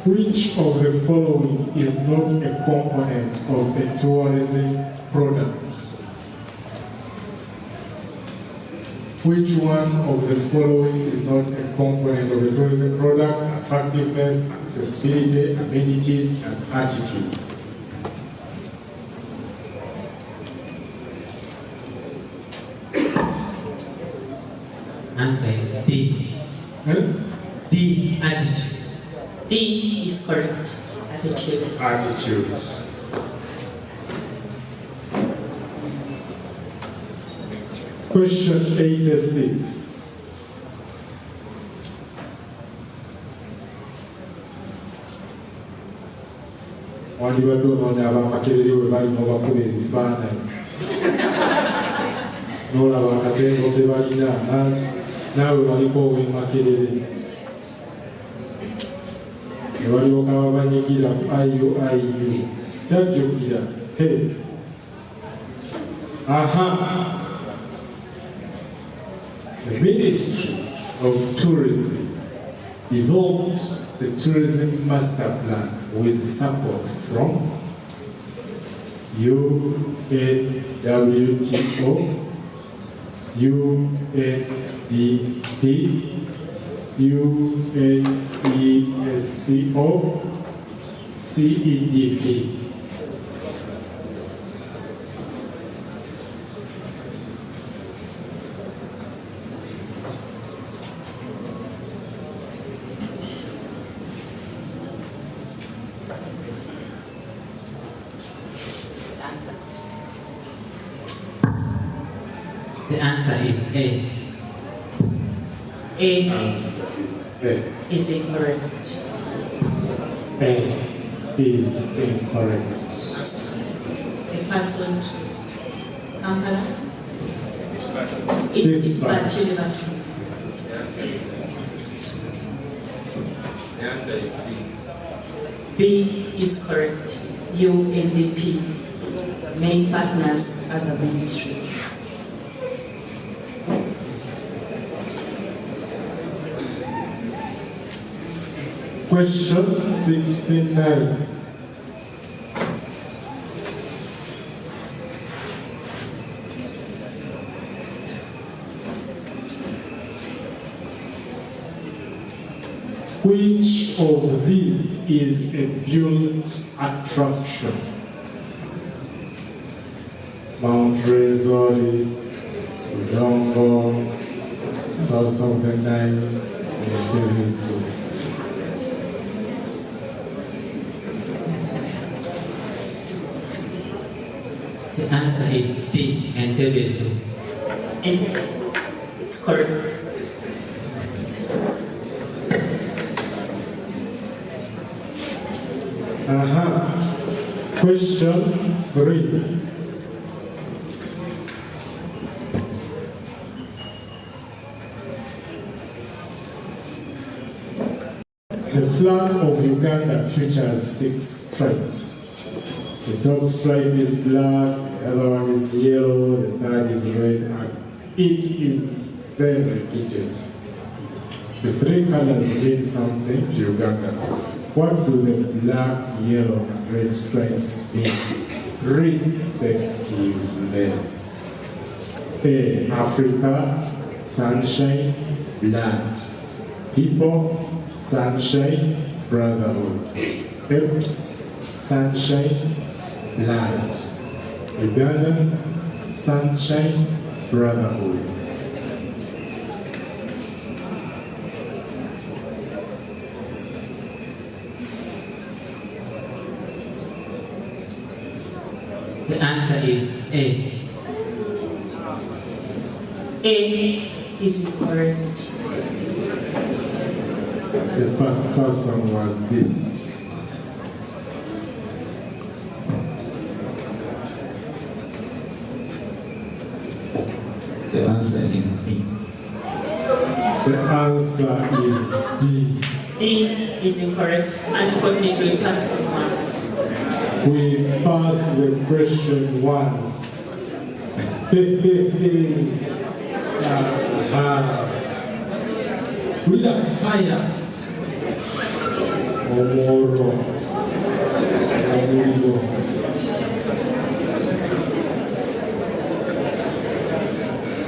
Which of the following is not a component of a tourism product? Which one of the following is not a component of a tourism product? Attractiveness, accessibility, amenities, and attitude. Answer is D. D, attitude. D is correct. Attitude. Attitude. Question 86. Wandibadde onoonya ab'amakerere bwe bali n'obakuba ebifaananyi n'olaba akatengo ke balina nati naawe baliko ow'emakerere ne balyoka babanyigira ku IUIU tajjukira aha. The Ministry of Tourism developed the tourism master plan with support from UNWTO, UNDP, UNESCO, CEDP. The answer is A. A Answer is A. is incorrect. A is incorrect. The person to Kampala. It This is part. Bat University. The answer is B. B is correct. UNDP. Main partners are the ministry. Question 69. Which of these is a built attraction? Mount Resort, Udongo, South of the Nile, and Zoo. The answer is D, Entebbe Zoo. And it's correct. Question 3. The flag of Uganda features 6 stripes. The top stripe is black, the other one is yellow, the third is red, and it is then repeated. The 3 colors mean something to Ugandans. What do the black, yellow, and red stripes mean, respectively? A. Africa, sunshine, land. People, sunshine, brotherhood. X, sunshine, land. Ugandans, sunshine, brotherhood. The answer is A. A is incorrect. The first person was this. The answer is D. The answer is D. D is incorrect. And continue to pass on once. We passed the question once. With a fire. Omoro. Omoro.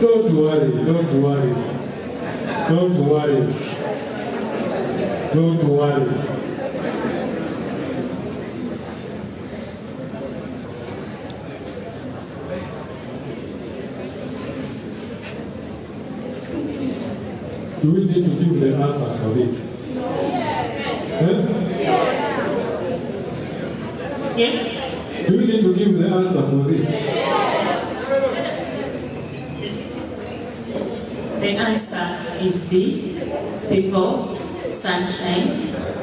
Don't worry, don't worry. Don't worry. Don't worry. Do we need to give the answer for this? Yes? Yes? Do we need to give the answer for this? The answer is B. People, sunshine,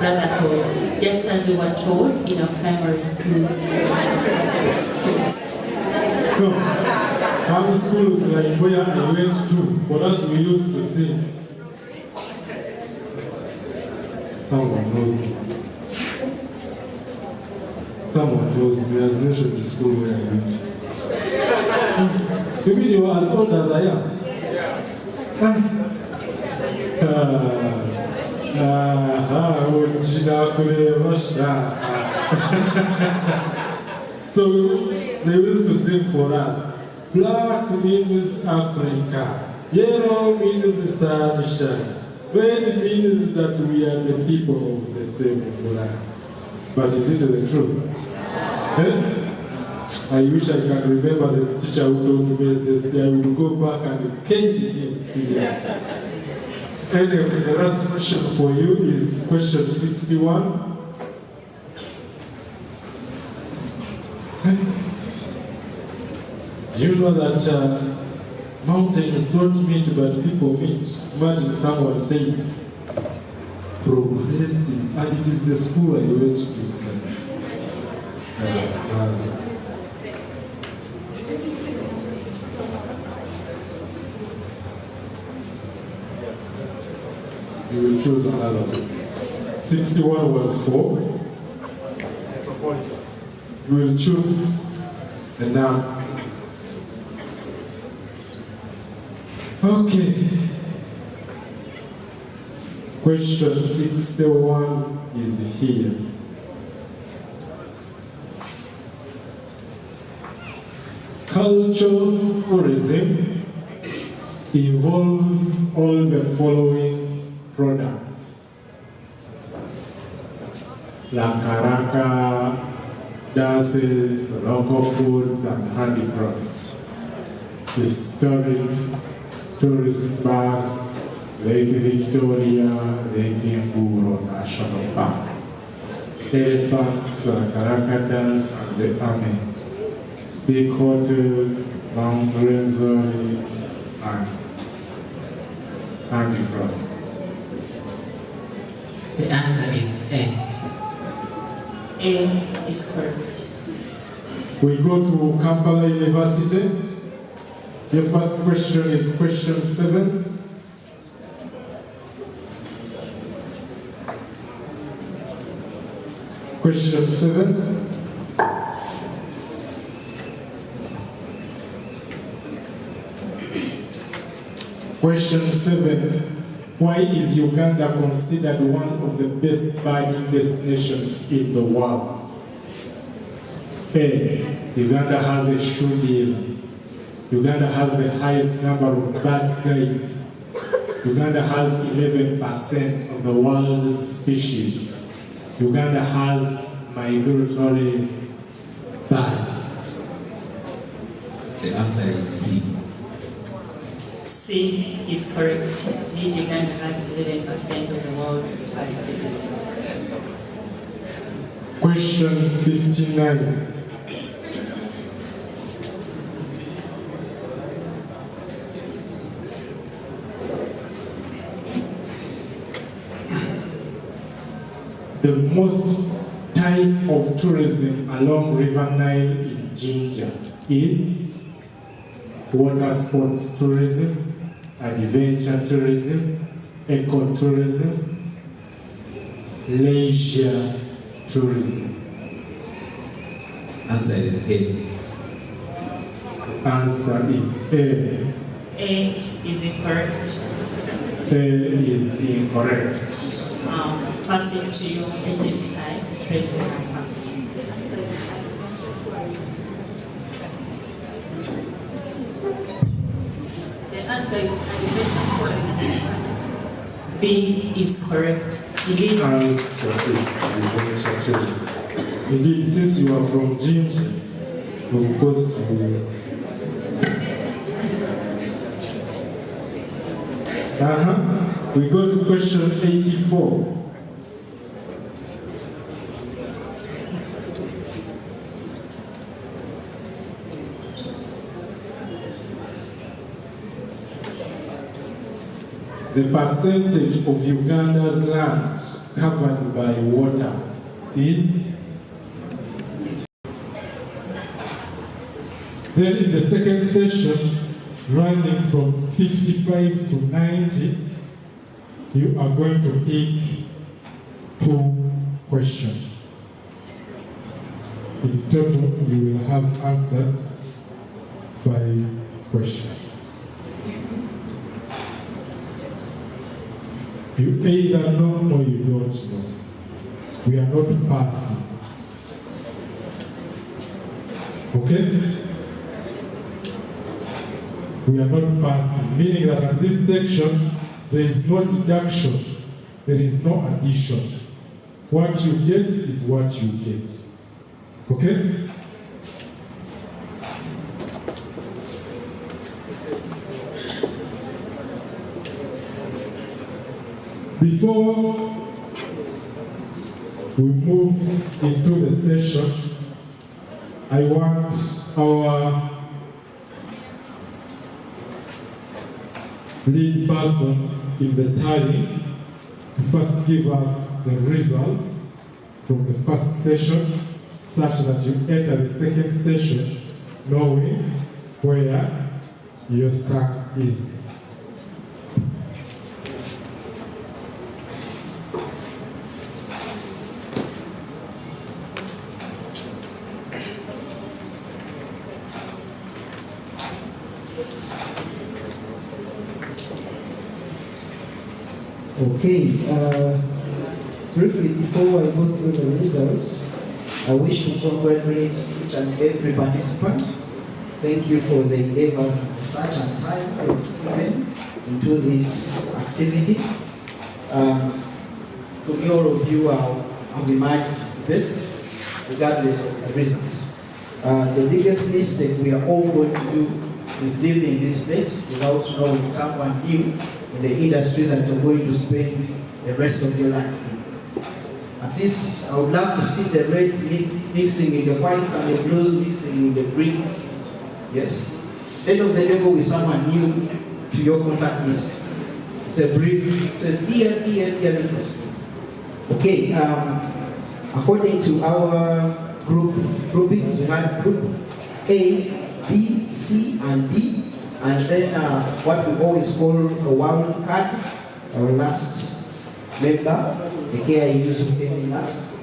brotherhood, just as we were told in our primary schools. No. Some schools like where I went to, for us we used to sing. Someone knows me. Someone knows me. Has mentioned the school where I went. You mean you are as old as I am? So they used to sing for us. Black means Africa. Yellow means sunshine. Red means that we are the people of the same land. But is it the truth? Eh? I wish I can remember the teacher who told me yesterday I will go back and cane him. Anyway, the last question for you is question 61. You know that mountains don't meet, but people meet. Imagine someone saying, progressive, and it is the school I went to. You will choose another one. 61 was 4. You will choose a noun. Okay. Question 61 is here. Cultural tourism involves all the following products: Lakaraka, dances, local foods, and handicrafts. Historic tourist bus, Lake Victoria, Lake Nguro National Park. Elephants, Lakaraka dance, and the army. Speak Hotel, Mount Renzori, and handicrafts. The answer is A. A is correct. We go to Kampala University. Your first question is question 7. Question 7. Question 7. Why is Uganda considered one of the best birding destinations in the world? A. Uganda has a shoe deal. Uganda has the highest number of bird guides. Uganda has 11% of the world's species. Uganda has migratory birds. The answer is C. C is correct. Indeed, Uganda has 11% of the world's bird species. Question 59. the most type of tourism along River Nile in Jinja is water sports tourism, adventure tourism, ecotourism, leisure tourism. Answer is A. Answer is A. A is incorrect. A is incorrect. Pass it to you, identify, raise the hand first. The answer is adventure tourism. B is correct. Indeed, Answer is adventure tourism. Indeed, since you are from Jinja, of course, we go to question 84. The percentage of Uganda's land covered by water is. Then in the second session, running from 55 to 90, you are going to pick 2 questions. In total, you will have answered 5 questions. You either know or you don't know. We are not passing. Okay? We are not passing, meaning that in this section, there is no deduction, there is no addition. What you get is what you get. Okay? Before we move into the session, I want our lead person in the tally to first give us the results from the first session, such that you enter the second session knowing where your stack is. Okay, briefly before I go through the results, I wish to congratulate each and every participant. Thank you for the endeavors and research and time you've given into this activity. To me, all of you have emerged best, regardless of the results. The biggest mistake we are all going to do is live in this place without knowing someone new in the industry that you're going to spend the rest of your life in. At least I would love to see the reds mixing in the white and the blues mixing in the greens. Yes. End of the day, go with someone new to your contact list. It's a brief, it's a dear request. Okay, according to our groupings, we had group A, B, C, and D. And then what we always call a wild card, our last member, the KIUs who came in last.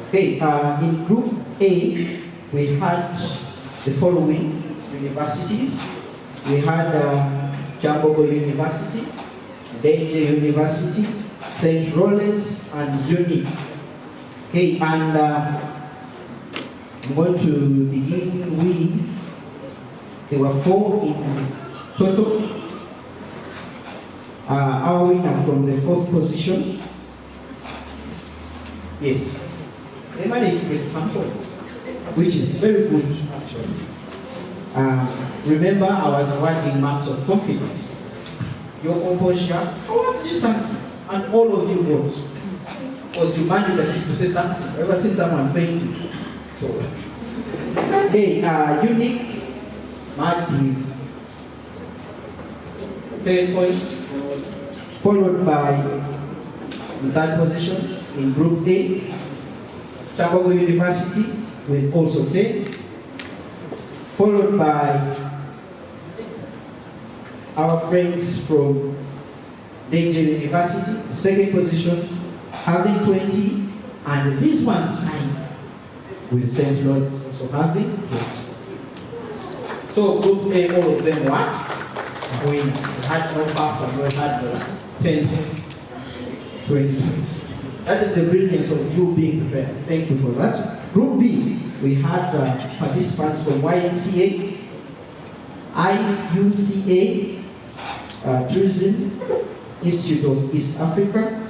Okay, in group A, we had the following universities. We had Chambogo University, Danger University, St. Lawrence, and Uni. Okay, and I'm going to begin with, there were 4 in total. Our winner from the 4th position, yes, they managed to get 1 point, which is very good actually. Remember, I was awarding marks of confidence. Your composure, I want to say something, and all of you got, because you managed at least to say something. I've ever seen someone fainting. So, hey, unique matched with 10 points, followed by the 3rd position, in Group A. Chambogo University with also 10. Followed by our friends from Danger University, second position, having 20. And this one's time with St. Lawrence also having 20. So Group A, all of them what? We had no pass and we had no last. 10, 20. That is the brilliance of you being prepared. Thank you for that. Group B, we had participants from YMCA, IUCA, Tourism Institute of East Africa,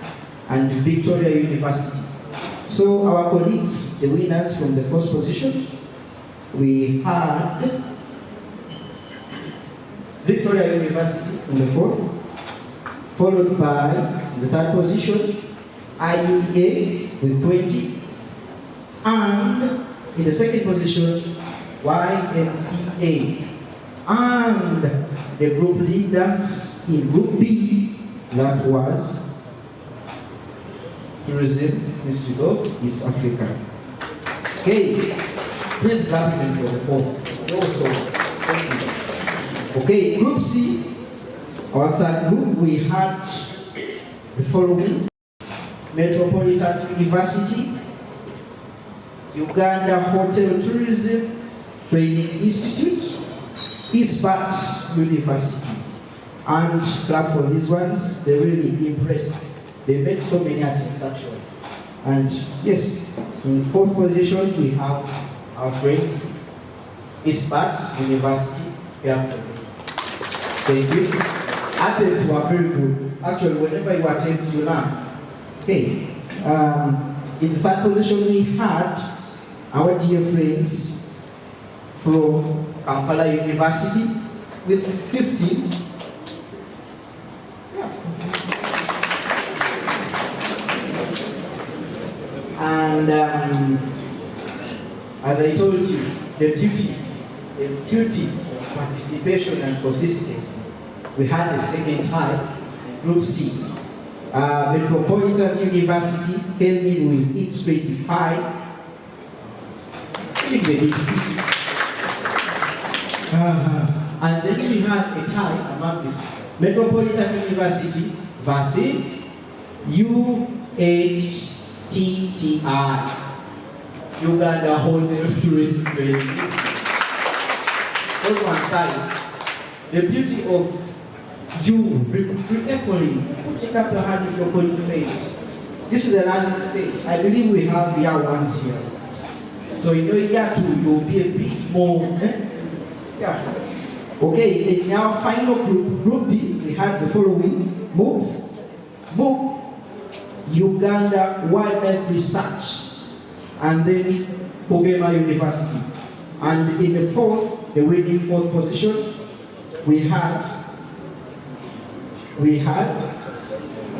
and Victoria University. So our colleagues, the winners from the first position, we had Victoria University in the fourth, followed by the third position, IUEA with 20, and in the second position, YMCA. And the group leaders in Group B, that was Tourism Institute of East Africa. Okay, please clap for the fourth. Also, thank you. Okay, Group C, our third group, we had the following: Metropolitan University, Uganda Hotel Tourism Training Institute, Eastbat University. And clap for these ones, they really impressed. They made so many attempts actually. And yes, in fourth position we have our friends, Eastbat University. Thank you. Attempts were very good. Actually, whenever you attempt, you learn. Okay. In the third position we had our dear friends from Kampala University with 15. And as I told you, the beauty of participation and consistency, we had a second tie, Group C. Metropolitan University came in with its 25. And then we had a tie among this Metropolitan University versus UHTTI, Uganda Hotel Tourism Training. Those one side. The beauty of you equally putting up your hand if you're calling fails. This is the landing stage. I believe we have year ones here. So in year two, you'll be a bit more. Yeah. Okay, in our final group, Group D, we had the following: MOOCs, Uganda Wildlife Research, and then COMMEMORATION University. And in the fourth, the winning fourth position, we had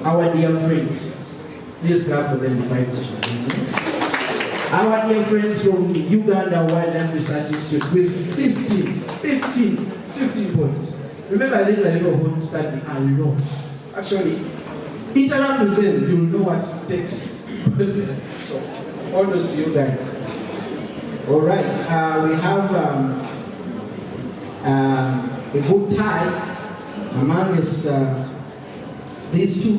our dear friends. Please clap for them in 5 positions. Our dear friends from the Uganda Wildlife Research Institute with 15 points. Remember, these are people who study a lot. Actually, interact with them, you will know what it takes. So, all those you guys. All right, we have a good tie amongst these two.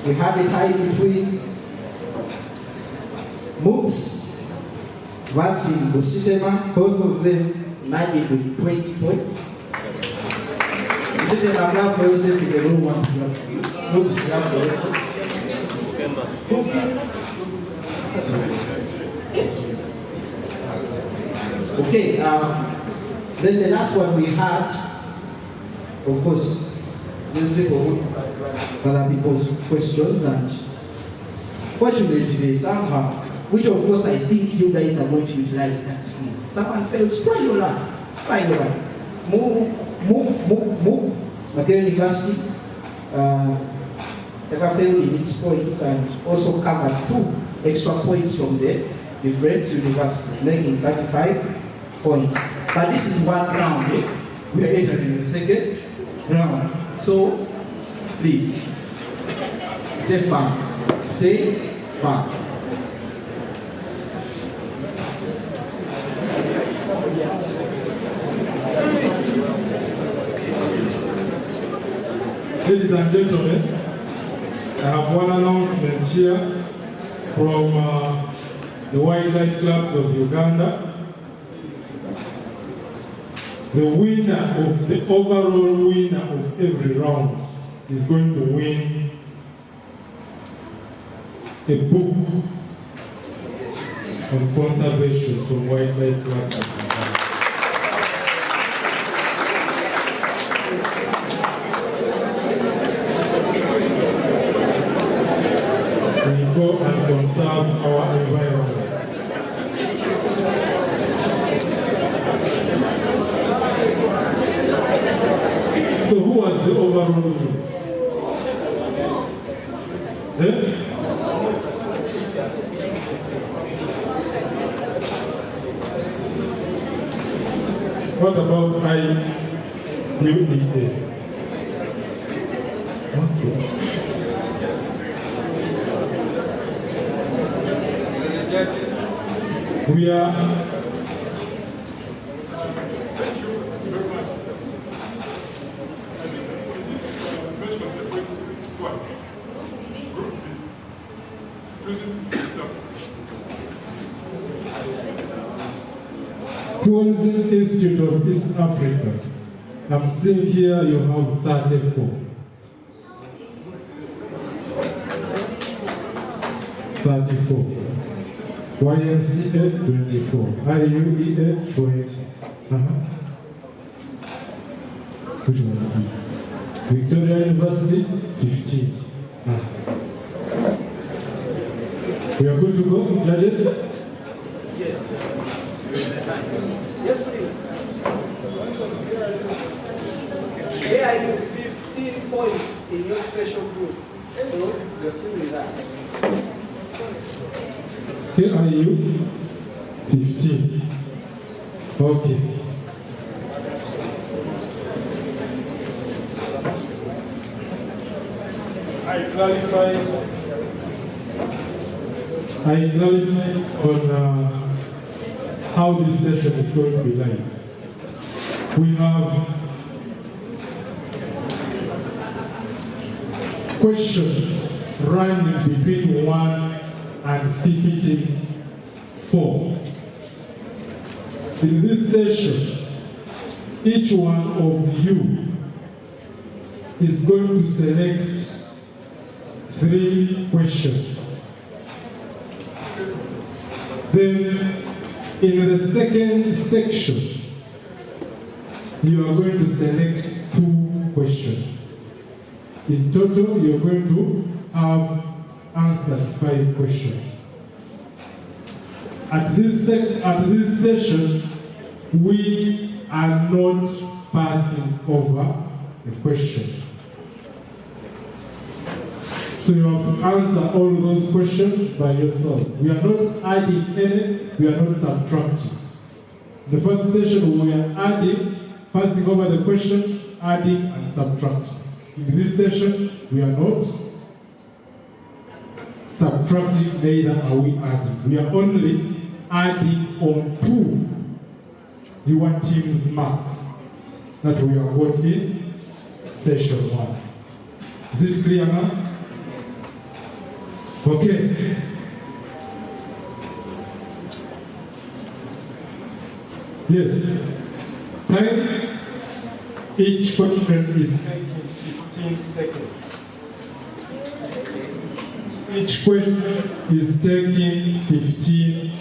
We have a tie between MOOCs versus Busitema, both of them landed with 20 points. Busitema, now for yourself in the room, MOOCs, now for yourself. Okay, then the last one we had, of course, these people would gather people's questions, and fortunately, somehow, which of course I think you guys are going to utilize that skill. Someone fails, try your luck. Move. Makerere University never failed in its points and also covered 2 extra points from the different universities, making 35 points. But this is one round, eh? We are entering the second round. So, please, stay firm. stay back. Ladies and gentlemen, I have one announcement here from the wildlife clubs of Uganda. The winner of the overall winner of every round is going to win a book on conservation from wildlife clubs of Uganda. We go and conserve our environment. So who was the overall winner? Eh? What about IUEA? Okay. We are Tourism Institute of East Africa. I'm seeing here you have 34. 34. YMCA 24. IUEA 20. Which one is this? Victoria University 15. We are good to go, judges? Yes, please. Here I do 15 points in your special group. So you're still with us. Here are you? 15. Okay. I clarify on how this session is going to be like. We have questions running between 1 and 54. In this session, each one of you is going to select 3 questions. Then, in the second section, you are going to select 2 questions. In total, you are going to have answered 5 questions. At this session, we are not passing over the question. So you have to answer all those questions by yourself. We are not adding any, we are not subtracting. The first session we are adding, passing over the question, adding and subtracting. In this session, we are not subtracting, neither are we adding. We are only adding on to your team's marks that we have got in session 1. Is it clear now? Okay. Yes. Time. Each question is taking 15 seconds. Each question is taking 15 seconds.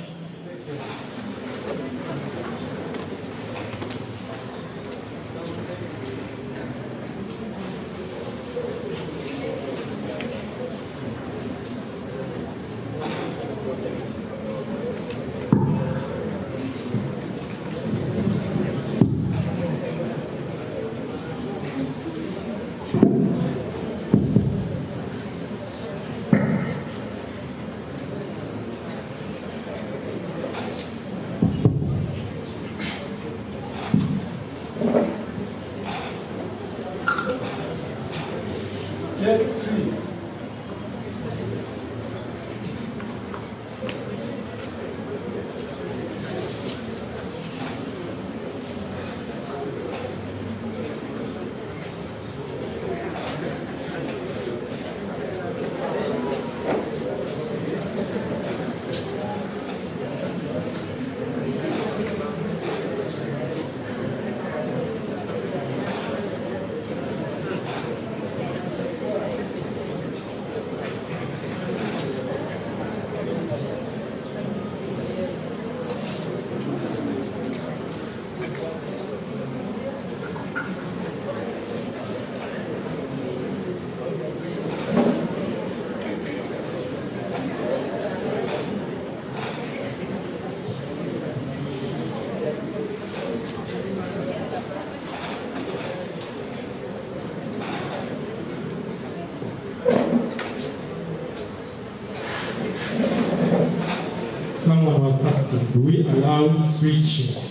someone was asking, do we allow switching?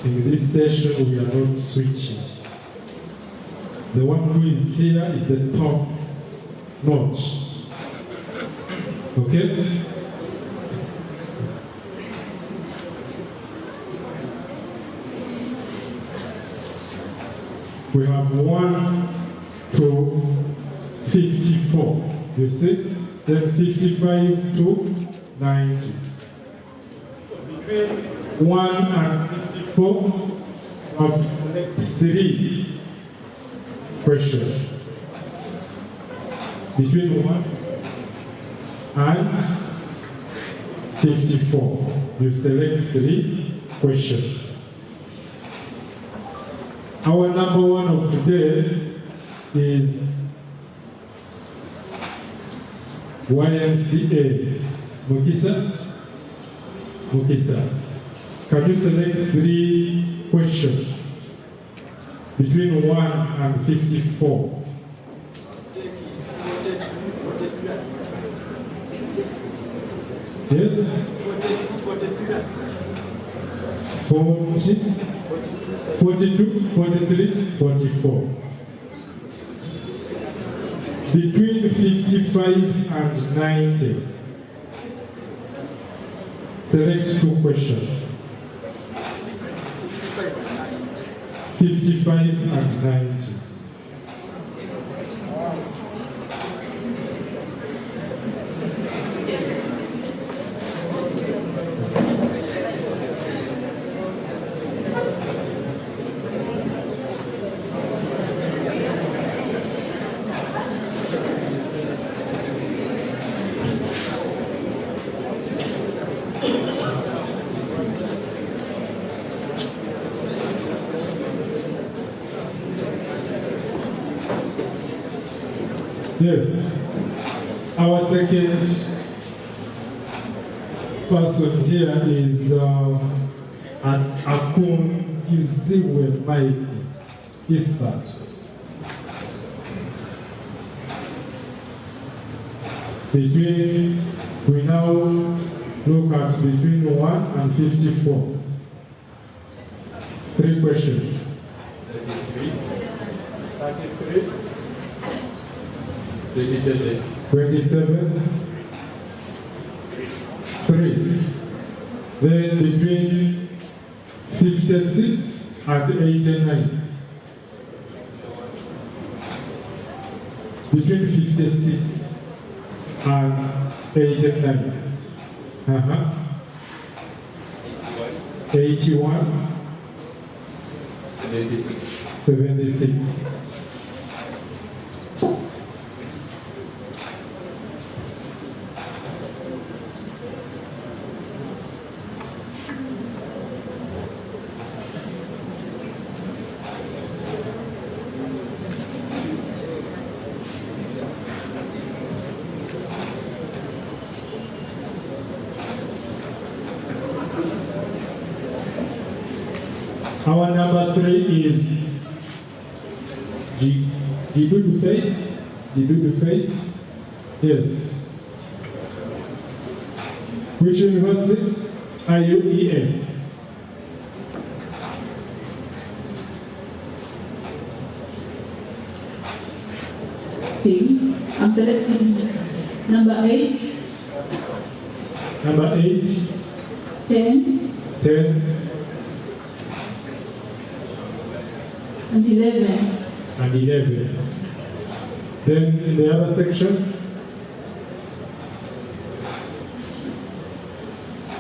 In this session, we are not switching. The one who is here is the top notch. Okay? We have 1 to 54. You see? Then 55 to 90. So between 1 and 54, we have to select 3 questions. Between 1 and 54, you select 3 questions. Our number 1 of today is YMCA. Mukisa? Mukisa. Can you select 3 questions between 1 and 54? Yes? 40, 42, 43, 44. Between 55 and 90, select 2 questions. 55 and 90. Yes, our second person here is Akun Kiziwe Mike Ispat. We now look at between 1 and 54. 3 questions. 33. 27. 3. Then between 56 and 89. Between 56 and 89. 81. 76. Our number 3 is Did you Faith? Yes. Which university? IUEN. I'm selecting number 8. Number 8. 10. 10. And 11. And 11. Then in the other section,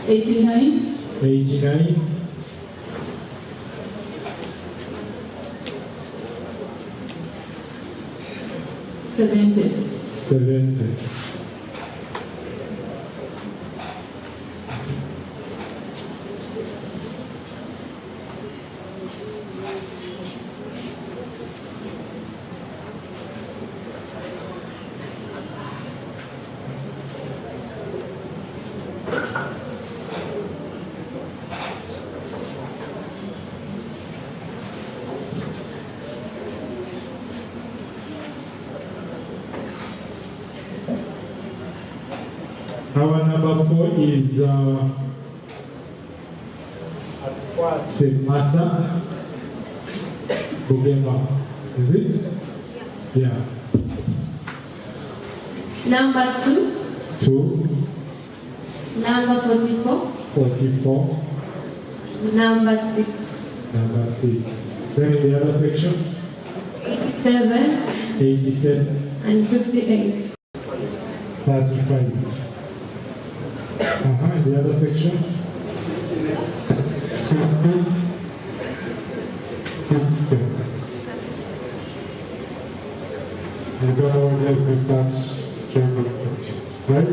89. 89. 70. 70. Our number 4 is St. Martha Bugema. Is it? Yeah. Number 2. 2. Number 44. 44. Number 6. Number 6. Then in the other section? 87. 87. And 58. 35. In the other section? 60. You don't know what the research training question, right?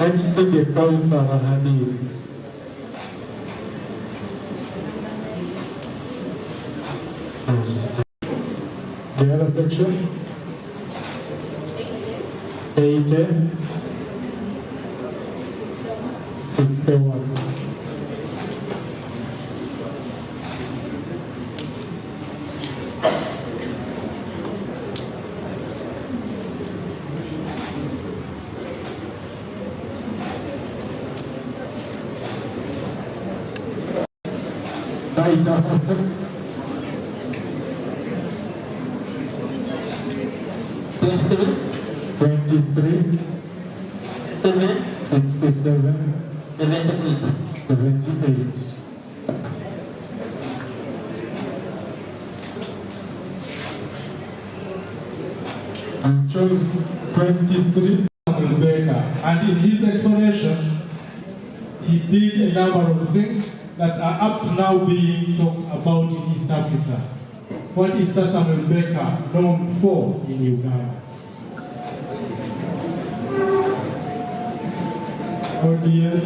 Let's take a call from Habib. The other section? 80. 61. Aida Hassan. 23. 67. 78. And chose 23. And in his explanation, he did a number of things that are up to now being talked about in East Africa. What is Samuel Baker known for in Uganda? Oh yes.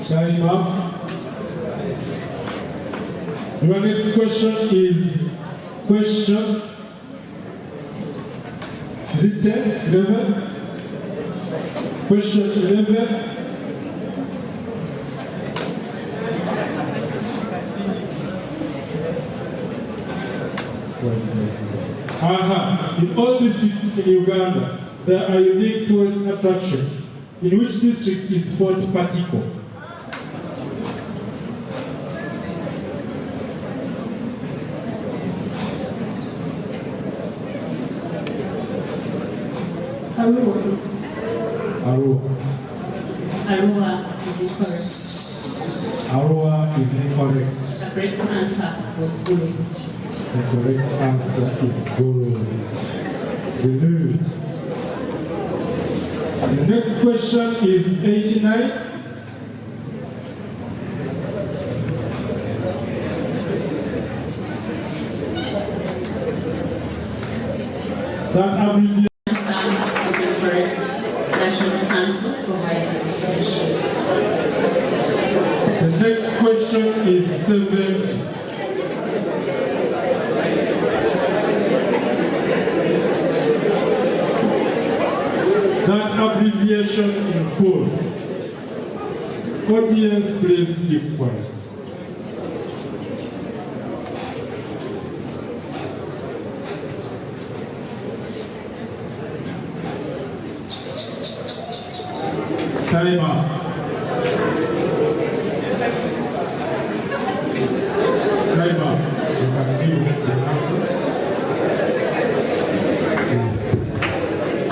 Time up. Your next question is question. Is it 10, 11? Question 11. In all districts in Uganda, there are unique tourist attractions. In which district is Fort Patiko? Arua is incorrect. Arua is incorrect. The correct answer was Gulu. The correct answer is Gulu. The next question is 89. That abbreviation is incorrect. National Council provided information. The next question is 70. That abbreviation in full. Audience, please keep quiet. Time up. Time up. You can give the answer.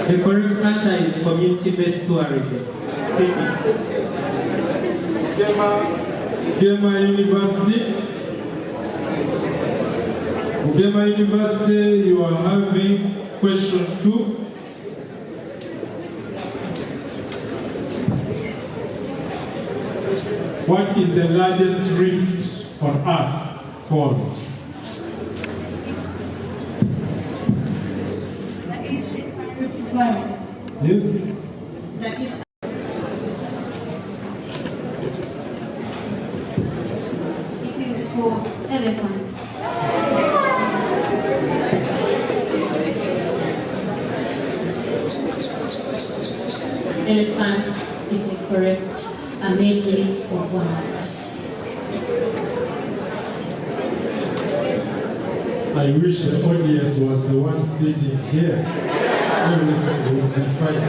The correct answer is community-based tourism. Ugema University. Ugema University, you are having Question 2. What is the largest rift on Earth called? Yes? It is for elephants. Elephants is incorrect. A medley of words. I wish the audience was the one sitting here. Everything would be fine.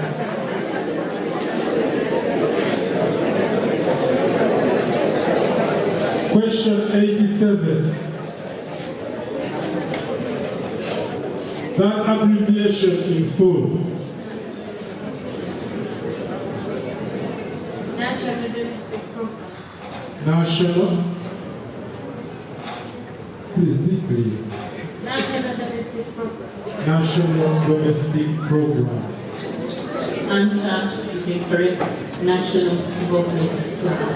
Question 87. That abbreviation in full. National. Please be clear. National Domestic Program. Answer is incorrect. National Development Plan.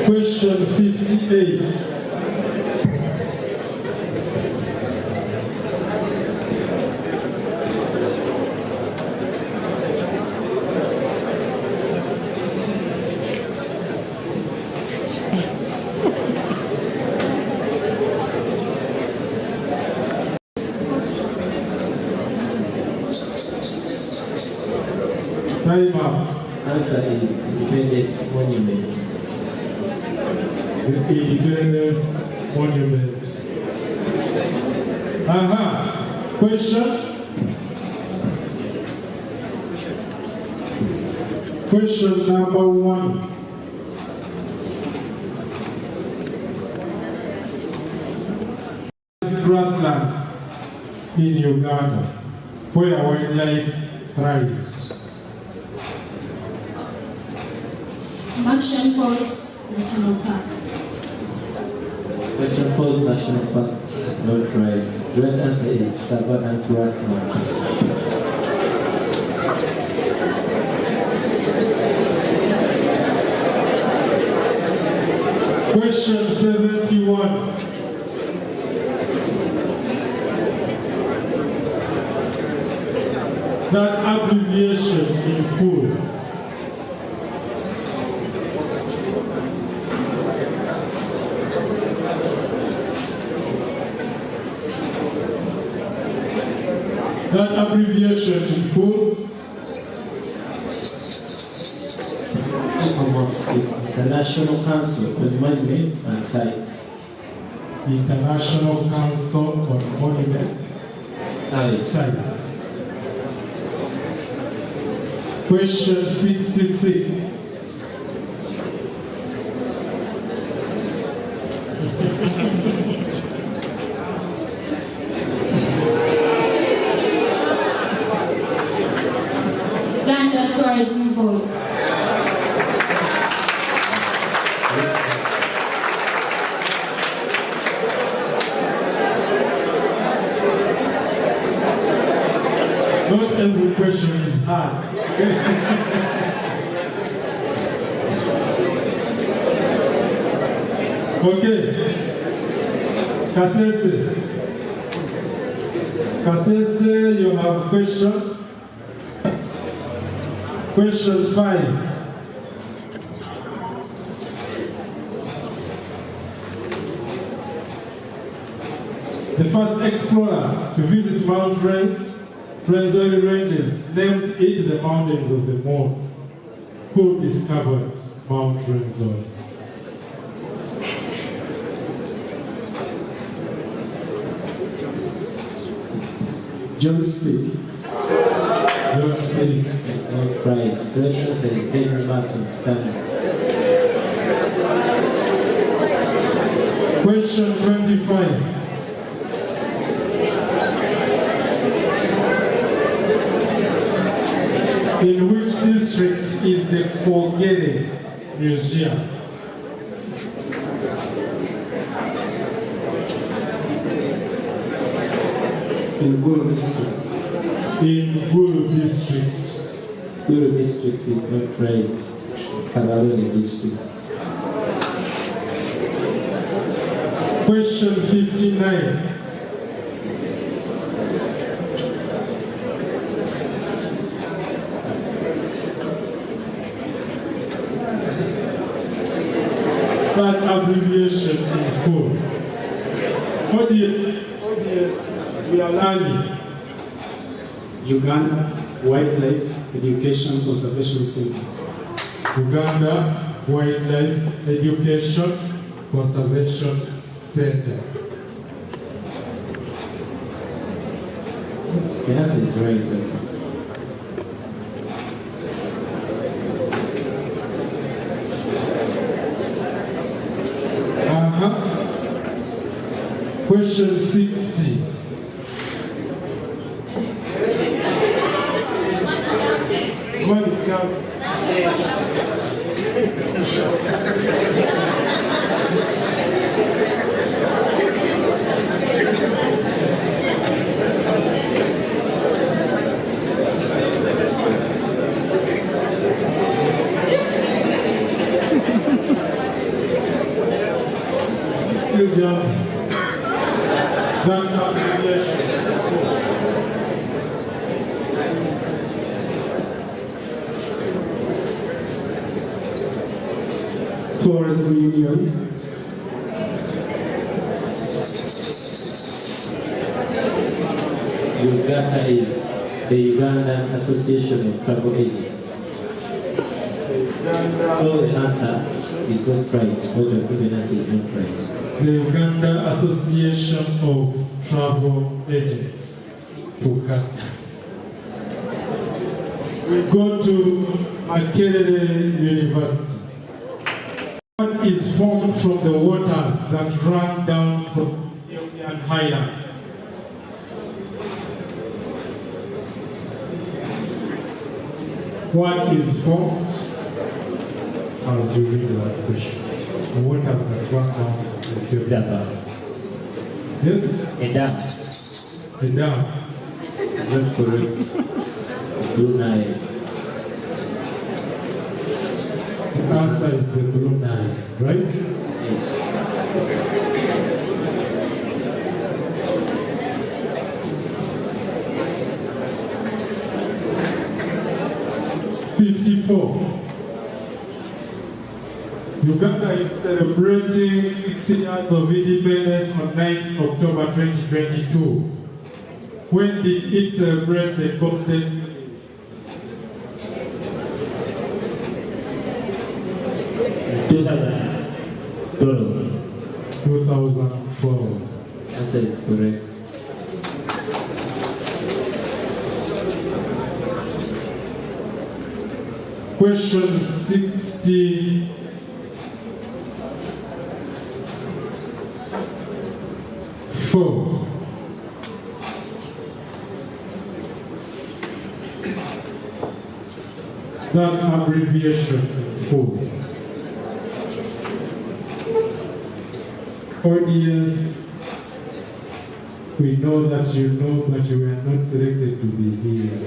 Question 58. Time up. Answer is Independence Monument. The Independence Monument. Aha. Question? Question number 1. Grasslands in Uganda, where wildlife thrives. Action Forest National Park. Action Forest National Park is not right. The right answer is Savannah Grasslands. Question 71. That abbreviation in full. That abbreviation in full. ICOMOS is International Council on Monuments and Sites. International Council on Monuments and Sites. Question 66. Uganda Tourism Board. Not every question is hard. Okay. Kasese. Kasese, you have a question? Question 5. The first explorer to visit Mount Rwenzori Ranges named it the Mountains of the Moon. Who discovered Mount Rwenzori? John Smith. John Smith is not right. The right answer is Henry Martin Stanley. Question 25. In which district is the Kogere Museum? In Gulu district. In Gulu district. Gulu district is not right. Kabarole district. Question 59. That abbreviation in full. Audience, we are learning. Uganda Wildlife Education Conservation Center. Uganda Wildlife Education Conservation Center. Yes, it's right. Question 60. Still jump. Tourism Union. Uganda is the Ugandan Association of Travel Agents. So the answer is not right. What you're giving us is not right. The Uganda Association of Travel Agents. Uganda. We go to Makerere University. What is formed from the waters that run down from Ethiopian highlands? What is formed as you read that question? The waters that run down from Ethiopian. Yes? A dam. A dam. Not correct. Blue Nile. The answer is the Blue Nile, right? Yes. Uganda is celebrating 60 years of independence on 9th October 2022. When did it celebrate the Golden 2012. Answer is correct. Question 64. That abbreviation in full. Audience, we know that you know, but you were not selected to be here.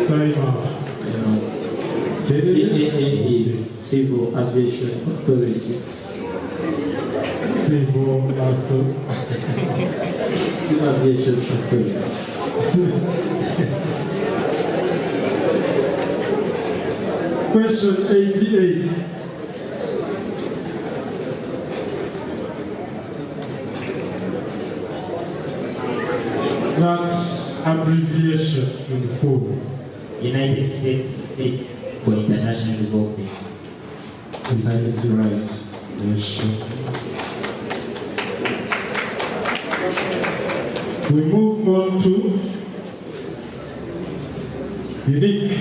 Time out. CAA is Civil Aviation Authority. Civil Aviation Authority. Question 88. That abbreviation in full. United States State for International Development. That is right. Nations. We move on to unique.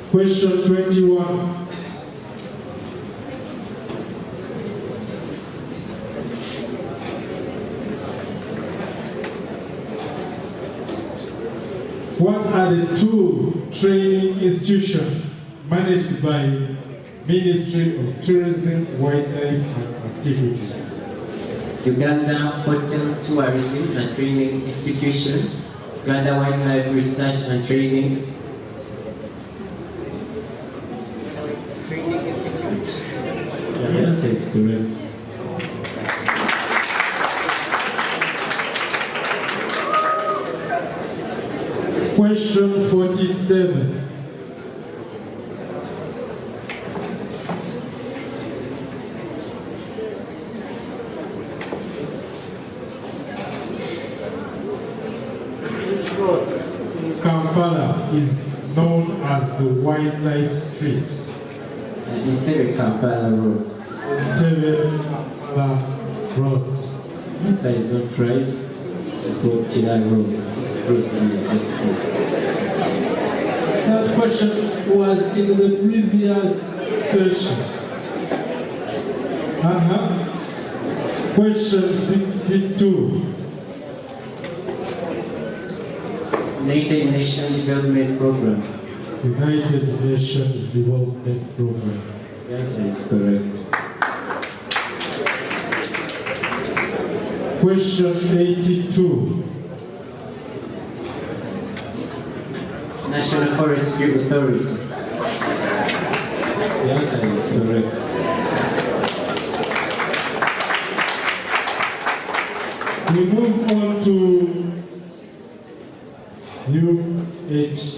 Question 21. What are the two training institutions managed by Ministry of Tourism, Wildlife and Activities? Uganda Hotel Tourism and Training Institution, Uganda Wildlife Research and Training. The answer is correct. Question 47. Kampala is known as the Wildlife Street. Entebbe Kampala Road. Entebbe Kampala Road. Answer is not right. It's called Chilai Road. That question was in the previous session. Question 62. United Nations Development Program. United Nations Development Program. The answer is correct. Question 82. National Forestry Authority. The answer is correct. We move on to UHTTI.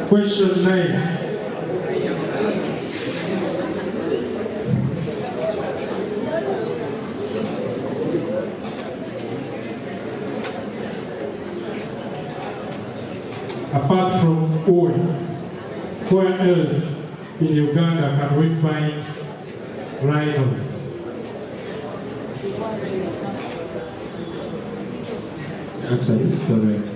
Question 9. Apart from oil, where else in Uganda can we find rhinos? The answer is correct.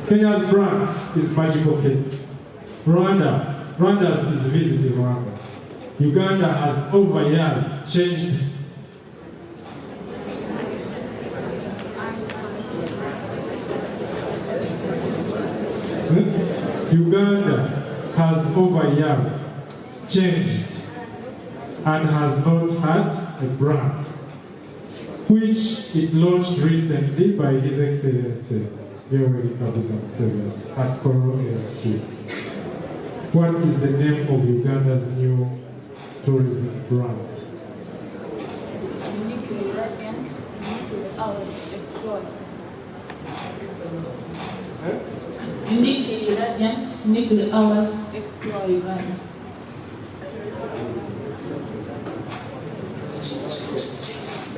Kenya's brand is Magical Kenya. Rwanda is visiting Rwanda. Uganda has over years changed. Uganda has over years changed and has not had a brand, which it launched recently by His Excellency Yoweri Kaguta Museveni at Koro Street. What is the name of Uganda's new tourism brand? Uniquely Radiant, uniquely ours, explore Uganda.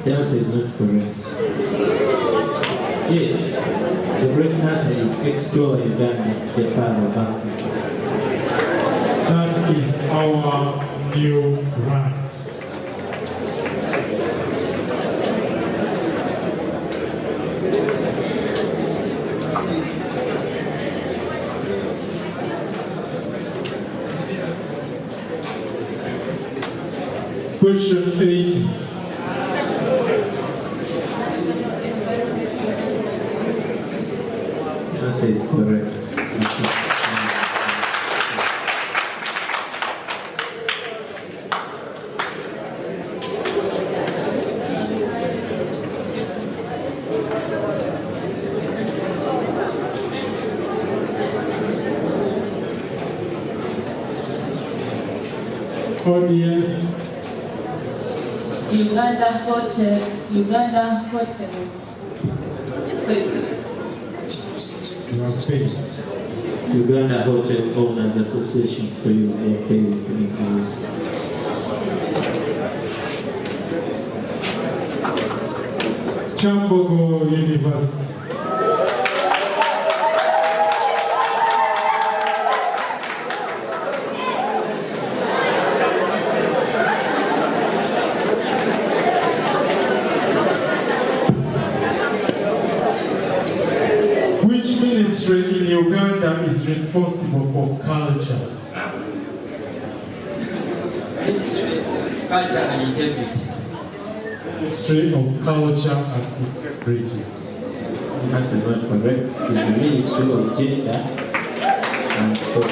The answer is not correct. Yes, the correct answer is Explore Uganda, the power of Africa. That is our new brand. Question 8. The answer is correct. Audience. Uganda Hotel. You are paid. It's Uganda Hotel Owners Association, so you are paid with information. Chambogo University. Which ministry in Uganda is responsible for culture? Culture and integrity. Ministry of Culture and Integrity. That is not correct. To the Ministry of Gender and so it's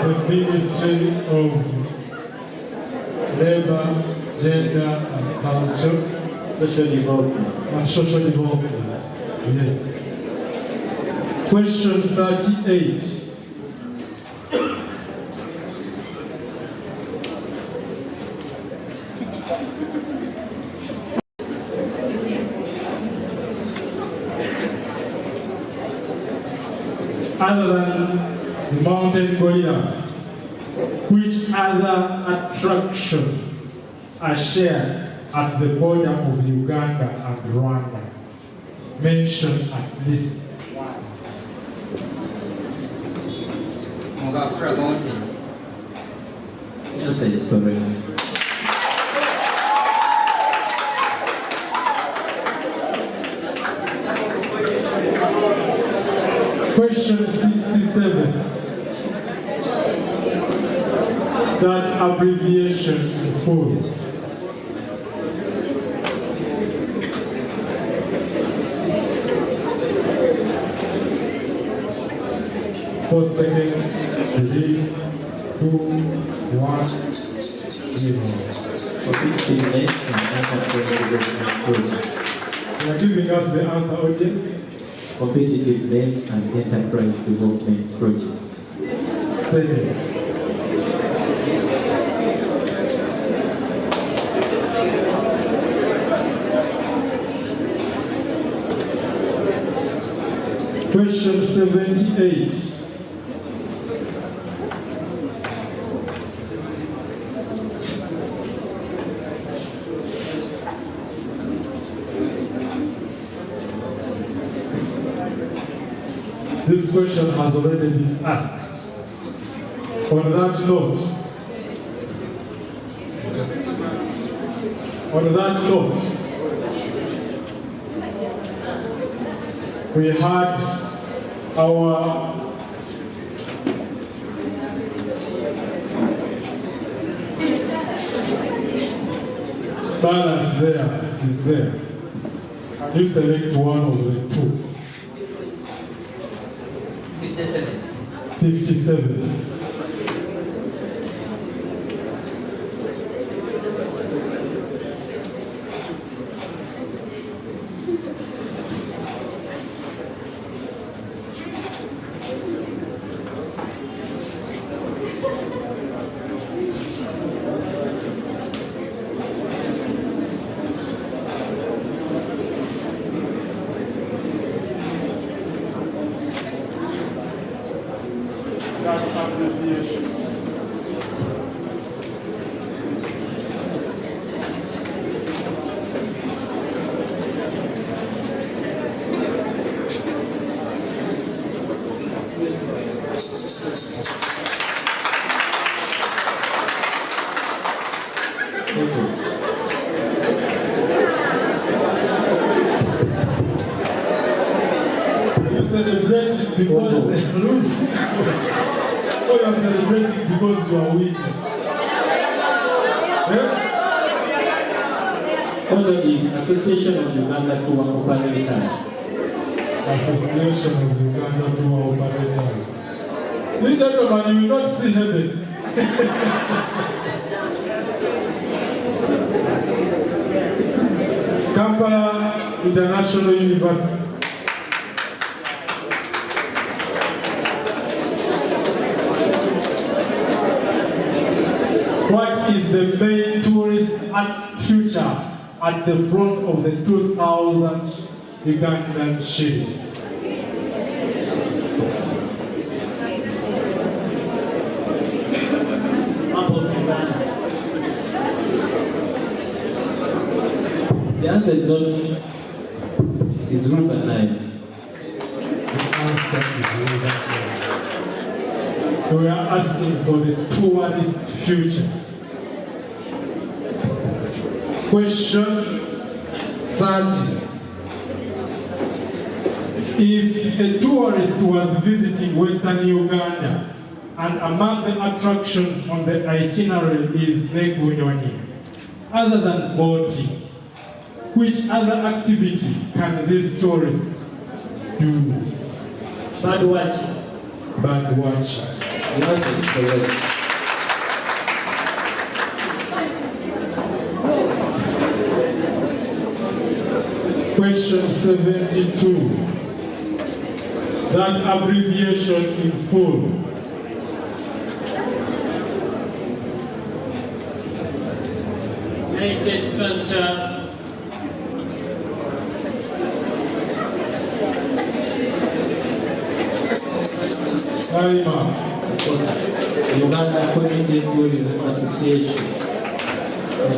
the Ministry of Labor, Gender and Culture, Social Development. And Social Development. Yes. Question 38. Other than the mountain gorillas, which other attractions are shared at the border of Uganda and Rwanda? Mention at least one. Mugakura Mountain. The answer is correct. Question 67. That abbreviation in full. For second, 3, 2, 1, 0. For 15 minutes and answer project. They are giving us the answer, audience. Competitiveness and Enterprise Development Project. Second. Question 78. This question has already been asked. On that note, we had our balance there, is there. And you select one of the two. 57. Celebrating because they're losing. Or you're celebrating because you are winning. Other is Association of Uganda Tour Operators. Association of Uganda Tour Operators. These gentlemen, you will not see heaven. Kampala International University. What is the main tourist future at the front of the 2,000 Ugandan shilling? The answer is not. It is River Nile. The answer is River Nile. We are asking for the tourist future. Question 30. If a tourist was visiting Western Uganda and among the attractions on the itinerary is Lake Bunyonyi, other than boating, which other activity can this tourist do? Bird watching. Bird watching. The answer is correct. Question 72. That abbreviation in full. United Culture. Uganda Community Tourism Association.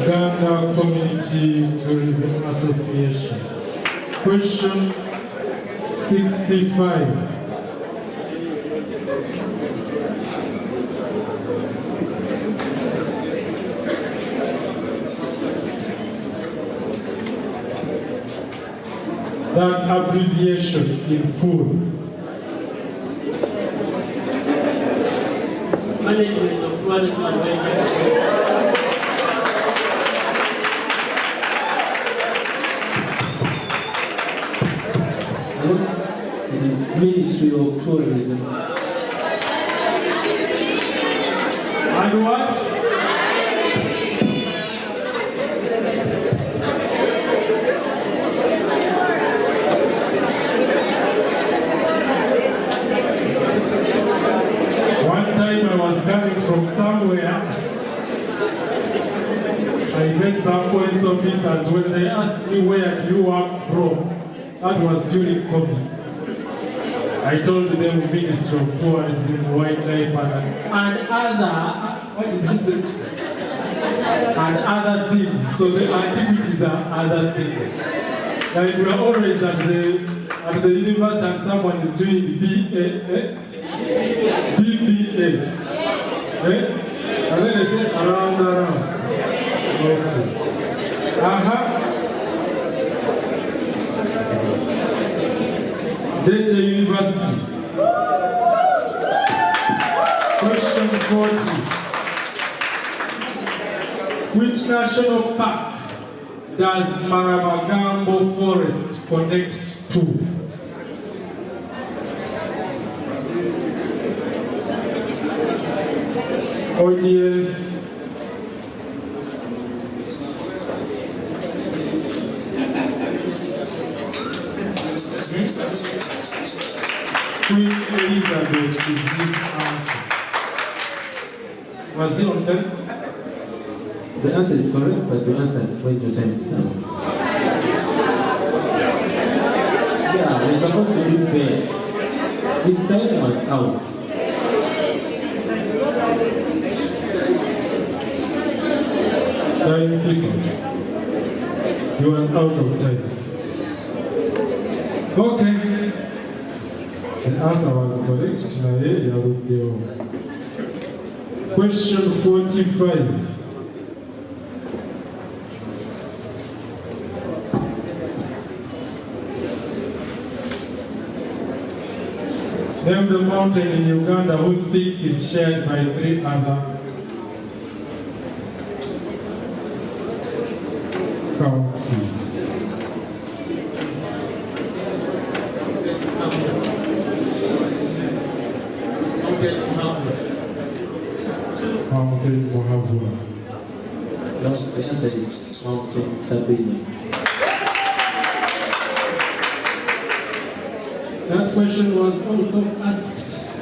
Uganda Community Tourism Association. Question 65. That abbreviation in full. Management of tourism and welfare. It is Ministry of Tourism. And what? Some police officers, when they asked me where you are from, that was during COVID. I told them Ministry of Tourism, Wildlife, and other things. So the activities are other things. Like we are always at the university and someone is doing BBA. And then they say around. Okay. Data University. Question 40. Which national park does Maramagambo Forest connect to? Audience. Queen Elizabeth is this answer. Was it on time? The answer is correct, but you answered when your time is up. Yeah, we're supposed to be fair. This time was out. Time people. He was out of time. Okay. The answer was correct. Question 45. Name the mountain in Uganda whose peak is shared by 3 other countries. Mountain Mohabua. No, the answer is Mountain Sabine. That question was also asked.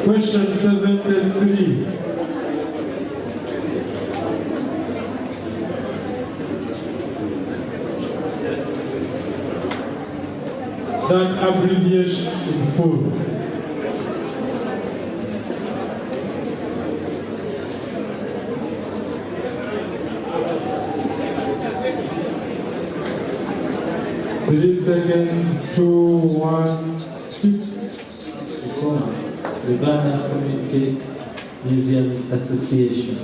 Question 73. That abbreviation in full. Seconds, 2, 1, Uganda Community Museum Association.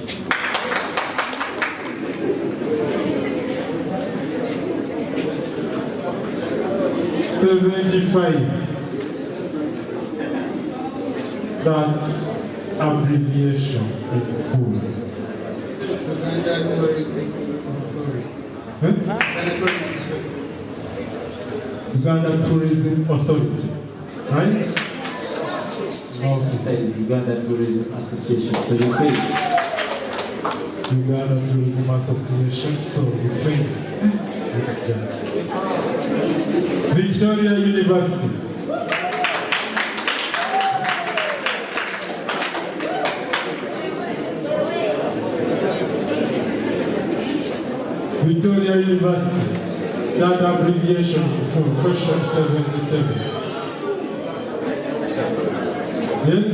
75. That abbreviation in full. Uganda Tourism Authority, right? No, Uganda Tourism Association. So you fail. Uganda Tourism Association, so you fail. Victoria University. Victoria University, that abbreviation for question 77. Yes?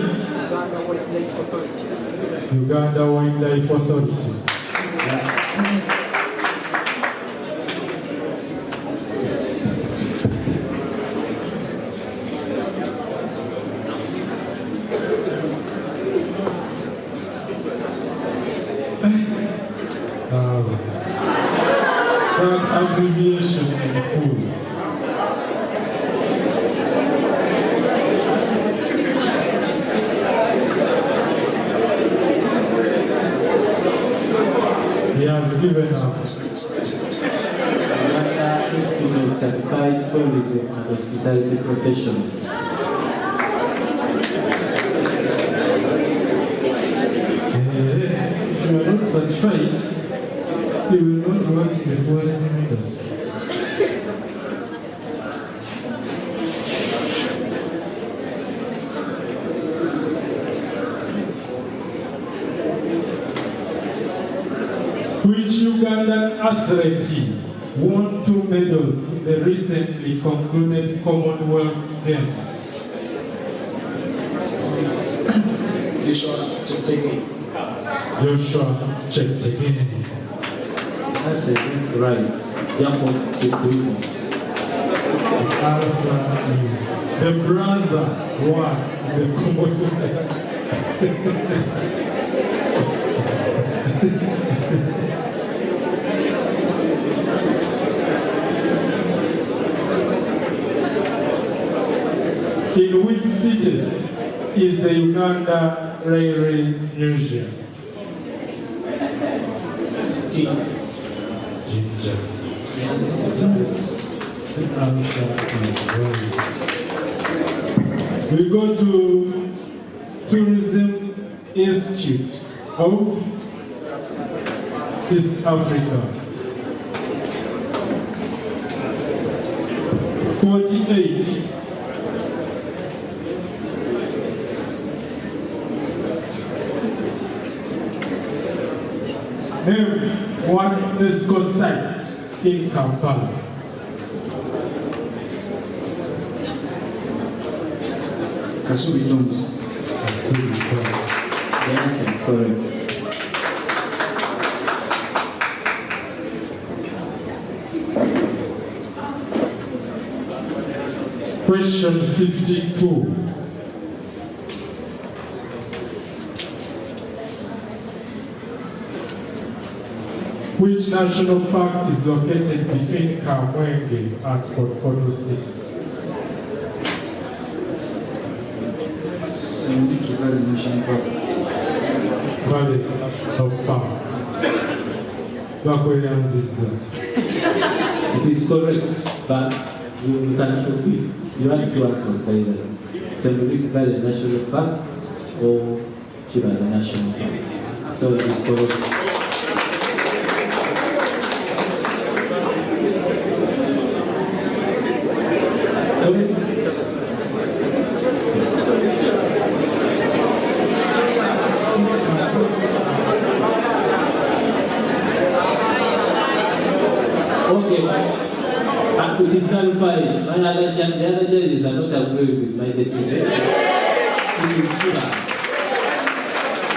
Uganda Wildlife Authority. That abbreviation in full. He has given up. Uganda Institute Certified Tourism and Hospitality Professional. If you are not certified, you will not work in the tourism industry. Which Ugandan athlete won 2 medals in the recently concluded Commonwealth Games? Joshua Cheptegei. Joshua Cheptegei. That's a right. Jump on the table. The answer is the brother won the Commonwealth. In which city is the Uganda Railway Museum? Jinja. The answer is right. We go to Tourism Institute of East Africa. 48. Name one UNESCO site in Kampala. Kasubi Tombs. Kasubi Tombs. Yes, that's correct. Question 52. Which national park is located between Kamwenge and Kokono City? Sambiki Valley National Park. Valley of Park. It is correct, but you cannot agree. You have to answer either Sambiki Valley National Park or Chibala National Park. So it is correct. Okay, it is clarified. The other judges are not agreeing with my decision. It is clear.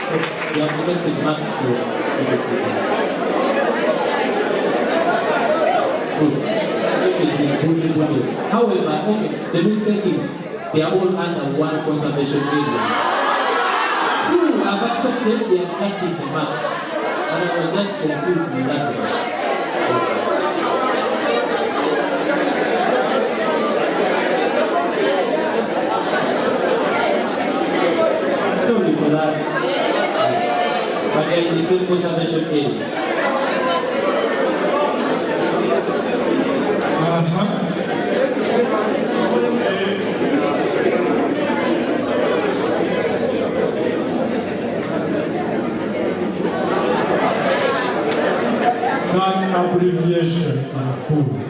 So you have collected marks for everything. However, okay, the mistake is they are all under one conservation area. True, I've accepted they have active the marks, and I was just confused with that. that. But they're in the same conservation area. That abbreviation in full.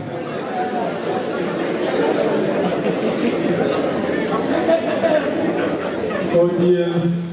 Audience